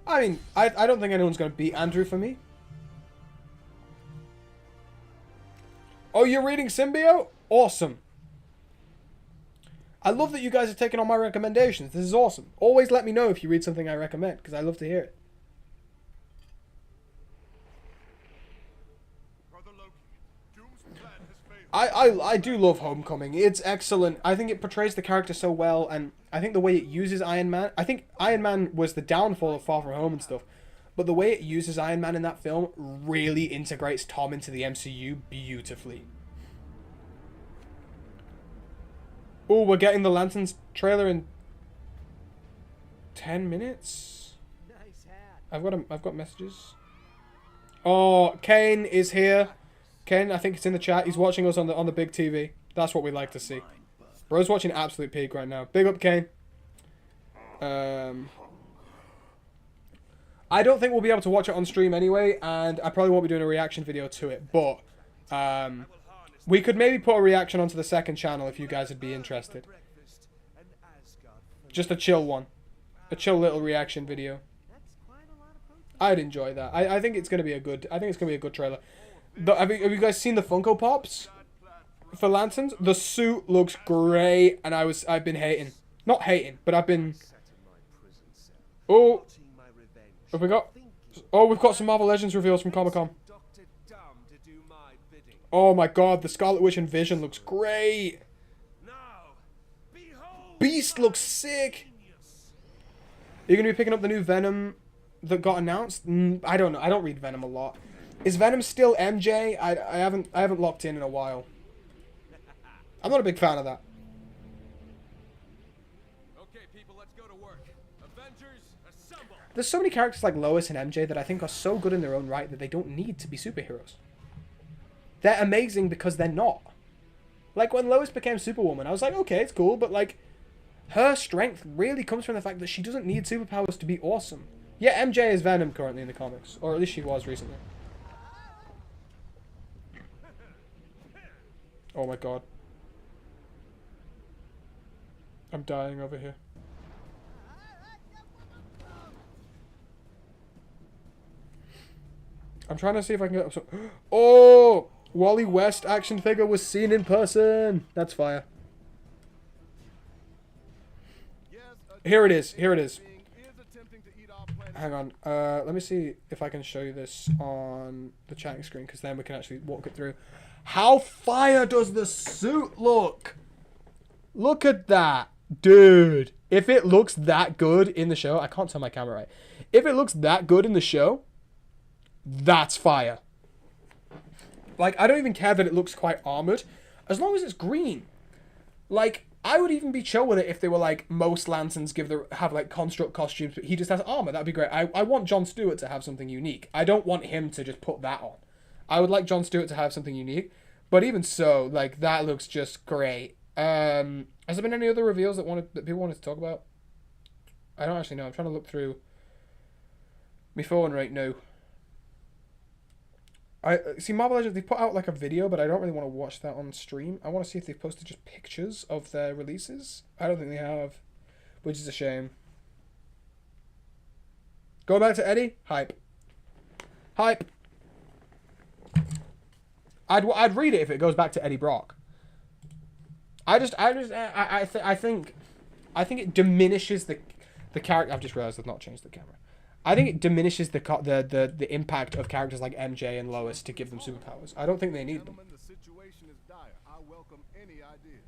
I mean, I don't think anyone's going to beat Andrew for me. Oh, you're reading Symbiote? Awesome. I love that you guys are taking on my recommendations. This is awesome. Always let me know if you read something I recommend, because I love to hear it. I do love Homecoming. It's excellent. I think it portrays the character so well, and I think the way it uses Iron Man... I think Iron Man was the downfall of Far From Home and stuff, but the way it uses Iron Man in that film really integrates Tom into the MCU beautifully. Oh, we're getting the Lanterns trailer in 10 minutes. Nice hat. I've got messages. Oh, Kane is here. Kane, I think it's in the chat. He's watching us on the big TV. That's what we like to see. Bro's watching Absolute Peak right now. Big up, Kane. I don't think we'll be able to watch it on stream anyway, and I probably won't be doing a reaction video to it, but we could maybe put a reaction onto the second channel if you guys would be interested. Just a chill one. A chill little reaction video. I'd enjoy that. I think it's gonna be a good trailer. Have you guys seen the Funko Pops for Lanterns? The suit looks great, and I've been hating. Not hating, but I've been... Oh! Have we got... Oh, we've got some Marvel Legends reveals from Comic-Con. Oh my god, the Scarlet Witch and Vision looks great! Beast looks sick! Are you going to be picking up the new Venom that got announced? I don't know. I don't read Venom a lot. Is Venom still MJ? I haven't locked in a while. I'm not a big fan of that. Okay, people, let's go to work. Avengers, assemble. There's so many characters like Lois and MJ that I think are so good in their own right that they don't need to be superheroes. They're amazing because they're not. Like, when Lois became Superwoman, I was like, okay, it's cool, but, like, her strength really comes from the fact that she doesn't need superpowers to be awesome. Yeah, MJ is Venom currently in the comics, or at least she was recently. Oh my god. I'm dying over here. I'm trying to see if I can get up some... Oh! Wally West action figure was seen in person. That's fire. Here it is. Here it is. Hang on. Let me see if I can show you this on the chatting screen, because then we can actually walk it through. How fire does the suit look? Look at that. Dude. If it looks that good in the show... I can't turn my camera right. If it looks that good in the show, that's fire. Like, I don't even care that it looks quite armored, as long as it's green. Like, I would even be chill with it if they were like, most Lanterns have like construct costumes, but he just has armor. That'd be great. I want Jon Stewart to have something unique. I don't want him to just put that on. I would like Jon Stewart to have something unique, but even so, like, that looks just great. Has there been any other reveals that people wanted to talk about? I don't actually know. I'm trying to look through my phone right now. I see Marvel Legends, they put out like a video, but I don't really want to watch that on stream. I want to see if they've posted just pictures of their releases. I don't think they have, which is a shame. Go back to Eddie. Hype. Hype. I'd read it if it goes back to Eddie Brock. I think it diminishes the character. I've just realized I've not changed the camera. I think it diminishes the impact of characters like MJ and Lois to give them superpowers. I don't think they need them. The situation is dire. I welcome any ideas.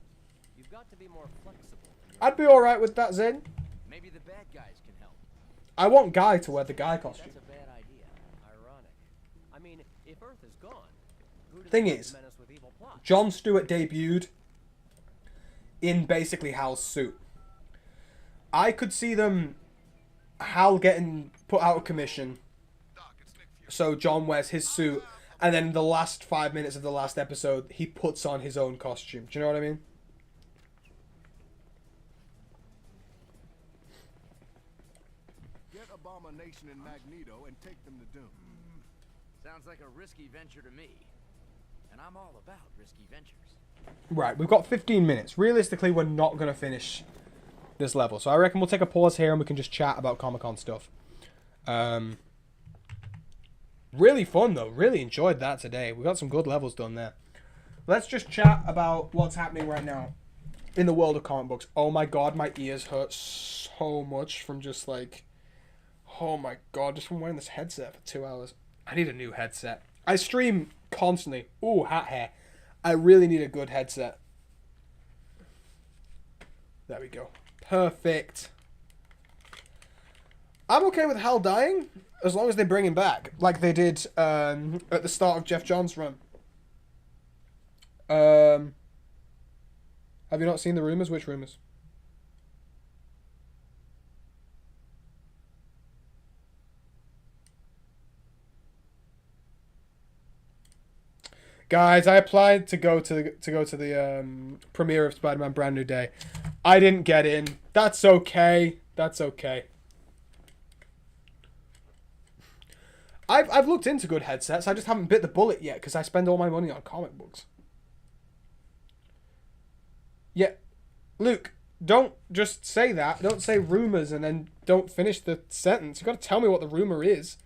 You've got to be more flexible. I'd be alright with that, Zin. Maybe the bad guys can help. I want Guy to wear the Guy costume. That's a bad idea. Ironic. I mean, if Earth is gone, Thing is, Jon Stewart debuted in basically Hal's suit. I could see them, Hal getting put out of commission, so Jon wears his suit, and then in the last 5 minutes of the last episode, he puts on his own costume. Do you know what I mean? Get Abomination and Magneto and take them to Doom. Sounds like a risky venture to me. And I'm all about risky ventures. Right, we've got 15 minutes. Realistically, we're not going to finish this level. So I reckon we'll take a pause here and we can just chat about Comic-Con stuff. Really fun, though. Really enjoyed that today. We got some good levels done there. Let's just chat about what's happening right now in the world of comic books. Oh my god, my ears hurt so much from just like... Oh my god, just from wearing this headset for 2 hours. I need a new headset. I stream constantly. Ooh, hat hair. I really need a good headset. There we go. Perfect. I'm okay with Hal dying, as long as they bring him back, like they did at the start of Jeff Johns' run. Have you not seen the rumors? Which rumors? Guys, I applied to go to the premiere of Spider-Man Brand New Day. I didn't get in. That's okay. That's okay. I've looked into good headsets. I just haven't bit the bullet yet because I spend all my money on comic books. Yeah, Luke, don't just say that. Don't say rumors and then don't finish the sentence. You got to tell me what the rumor is.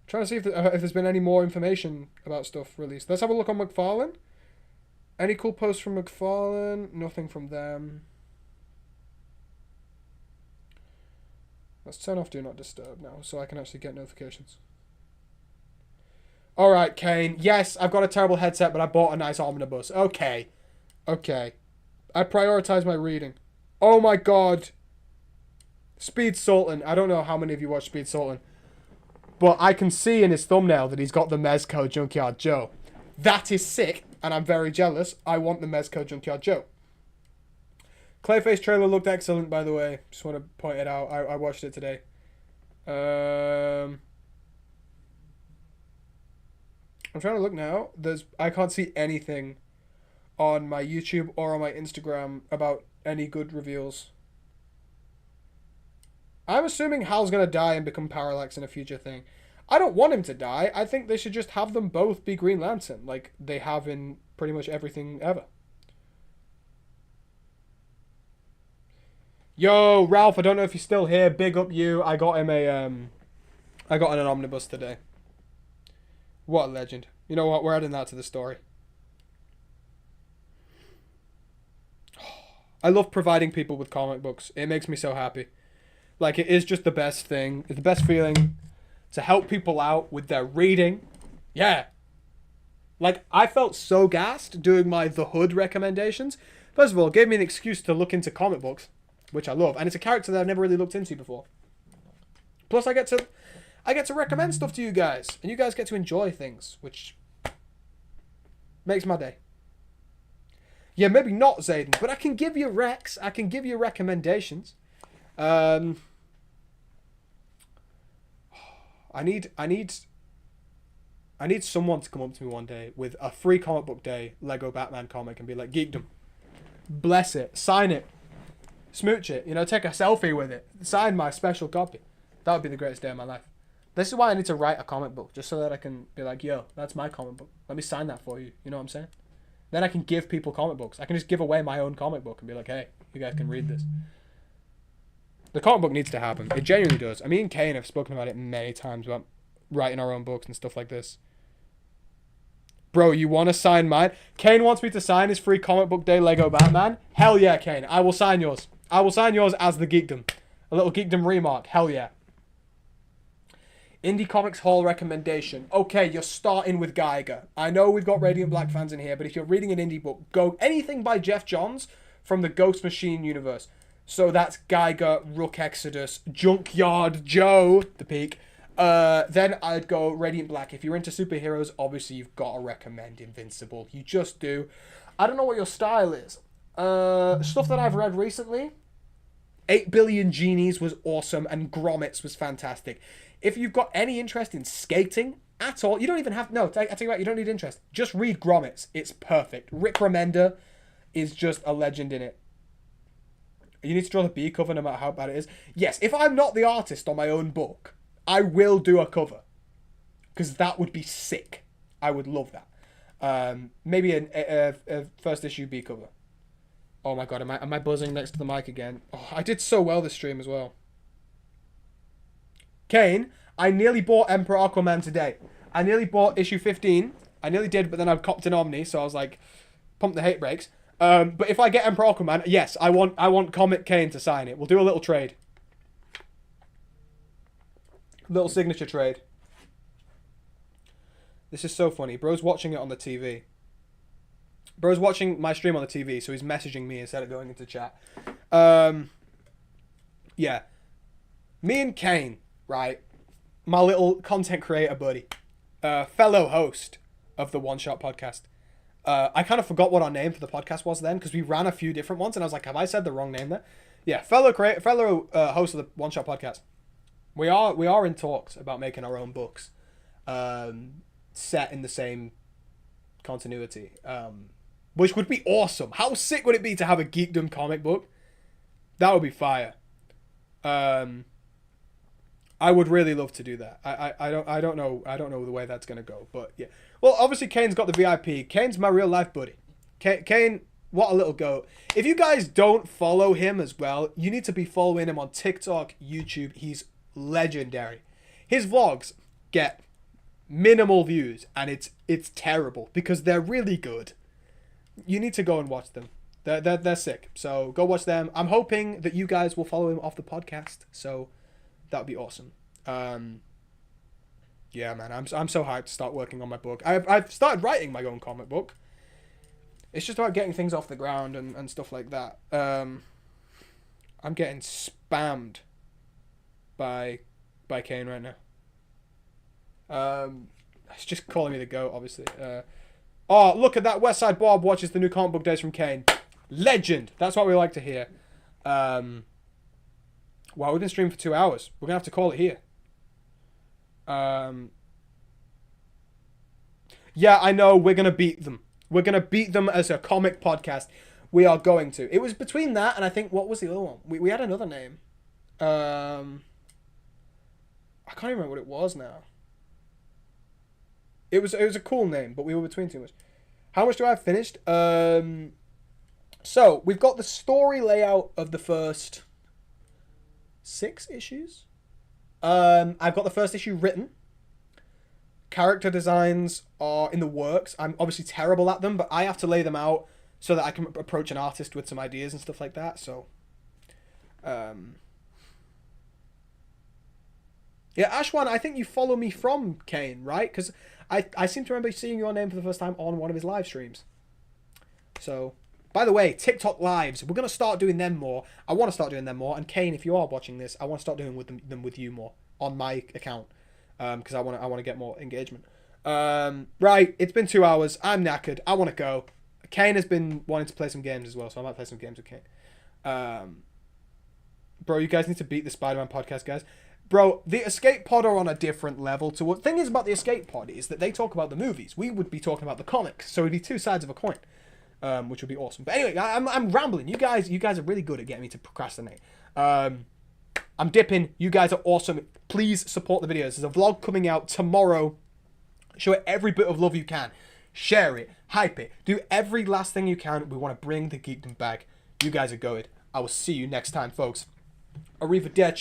Trying to see if there's been any more information about stuff released. Let's have a look on McFarlane. Any cool posts from McFarlane? Nothing from them. Let's turn off Do Not Disturb now so I can actually get notifications. Alright, Kane. Yes, I've got a terrible headset, but I bought a nice omnibus. Okay. Okay. I prioritize my reading. Oh my god. Speed Sultan. I don't know how many of you watch Speed Sultan. But I can see in his thumbnail that he's got the Mezco Junkyard Joe. That is sick, and I'm very jealous. I want the Mezco Junkyard Joe. Clayface trailer looked excellent, by the way. Just want to point it out. I watched it today. I'm trying to look now. I can't see anything on my YouTube or on my Instagram about any good reveals. I'm assuming Hal's going to die and become Parallax in a future thing. I don't want him to die. I think they should just have them both be Green Lantern, like they have in pretty much everything ever. Yo, Ralph, I don't know if you're still here. Big up you. I got him I got an omnibus today. What a legend. You know what? We're adding that to the story. I love providing people with comic books. It makes me so happy. Like, it is just the best thing. It's the best feeling to help people out with their reading. Yeah. Like, I felt so gassed doing my The Hood recommendations. First of all, it gave me an excuse to look into comic books, which I love. And it's a character that I've never really looked into before. Plus, I get to recommend stuff to you guys. And you guys get to enjoy things, which makes my day. Yeah, maybe not Zayden, but I can give you recs. I can give you recommendations. I need someone to come up to me one day with a free comic book day Lego Batman comic and be like, geekdom. Bless it. Sign it. Smooch it. You know, take a selfie with it. Sign my special copy. That would be the greatest day of my life. This is why I need to write a comic book, just so that I can be like, yo, that's my comic book. Let me sign that for you. You know what I'm saying? Then I can give people comic books. I can just give away my own comic book and be like, hey, you guys can read this. The comic book needs to happen. It genuinely does. I mean, Kane have spoken about it many times about writing our own books and stuff like this. Bro, you want to sign mine? Kane wants me to sign his free comic book day Lego Batman. Hell yeah, Kane. I will sign yours. I will sign yours as the Geekdom. A little Geekdom remark. Hell yeah. Indie Comics Hall recommendation. Okay, you're starting with Geiger. I know we've got Radiant Black fans in here, but if you're reading an indie book, go anything by Jeff Johns from the Ghost Machine universe. So that's Geiger, Rook Exodus, Junkyard Joe, The Peak, Then I'd go Radiant Black. If you're into superheroes, obviously you've got to recommend Invincible. You just do. I don't know what your style is. Stuff that I've read recently, 8 Billion Genies was awesome, and Grommets was fantastic. If you've got any interest in skating at all, you don't even have... No, I tell you what, you don't need interest. Just read Grommets. It's perfect. Rick Remender is just a legend in it. You need to draw the B cover no matter how bad it is. Yes, if I'm not the artist on my own book, I will do a cover. Because that would be sick. I would love that. Maybe a first issue B cover. Oh my god, am I buzzing next to the mic again? Oh, I did so well this stream as well. Kane, I nearly bought Emperor Aquaman today. I nearly bought issue 15. I nearly did, but then I copped an Omni, so I was like, pump the hate brakes. But if I get Emperor Aquaman, yes, I want Comic Kane to sign it. We'll do a little trade. Little signature trade. This is so funny. Bro's watching it on the TV. Bro's watching my stream on the TV, so he's messaging me instead of going into chat. Yeah. Me and Kane, right? My little content creator buddy. Fellow host of the One Shot podcast. I kind of forgot what our name for the podcast was then, because we ran a few different ones, and I was like, have I said the wrong name there? Yeah, fellow host of the One Shot podcast. We are in talks about making our own books, set in the same continuity, which would be awesome. How sick would it be to have a geekdom comic book? That would be fire. I would really love to do that. I don't know the way that's gonna go, but yeah. Well, obviously Kane's got the VIP. Kane's my real life buddy. Kane, what a little goat. If you guys don't follow him as well, you need to be following him on TikTok, YouTube. He's legendary. His vlogs get minimal views, and it's terrible because they're really good. You need to go and watch them. They're sick. So go watch them. I'm hoping that you guys will follow him off the podcast. So that would be awesome. Yeah, man, I'm so hyped to start working on my book. I've started writing my own comic book. It's just about getting things off the ground and stuff like that. I'm getting spammed by Kane right now. It's just calling me the GOAT, obviously. Oh, look at that. Westside Bob watches the new comic book days from Kane. Legend. That's what we like to hear. Wow, we've been streaming for 2 hours. We're going to have to call it here. Yeah, I know. We're going to beat them. We're going to beat them as a comic podcast. We are going to. It was between that and I think, what was the other one? We had another name. I can't even remember what it was now. It was a cool name, but we were between too much. How much do I have finished? So, we've got the story layout of the first 6 issues. I've got the first issue written. Character designs are in the works. I'm obviously terrible at them, but I have to lay them out so that I can approach an artist with some ideas and stuff like that. So, yeah, Ashwan, I think you follow me from Kane, right? Because I seem to remember seeing your name for the first time on one of his live streams. So, by the way, TikTok lives, we're going to start doing them more. I want to start doing them more. And Kane, if you are watching this, I want to start doing them with you more on my account. Because I want to get more engagement. Right, it's been 2 hours. I'm knackered. I want to go. Kane has been wanting to play some games as well, so I might play some games with Kane. Bro, you guys need to beat the Spider-Man podcast, guys. Bro, the Escape Pod are on a different level. To what thing is about the Escape Pod is that they talk about the movies. We would be talking about the comics, so it'd be 2 sides of a coin, which would be awesome. But anyway, I'm rambling. You guys are really good at getting me to procrastinate. I'm dipping. You guys are awesome. Please support the videos. There's a vlog coming out tomorrow. Show it every bit of love you can. Share it. Hype it. Do every last thing you can. We want to bring the geekdom back. You guys are good. I will see you next time, folks. Arrivederci.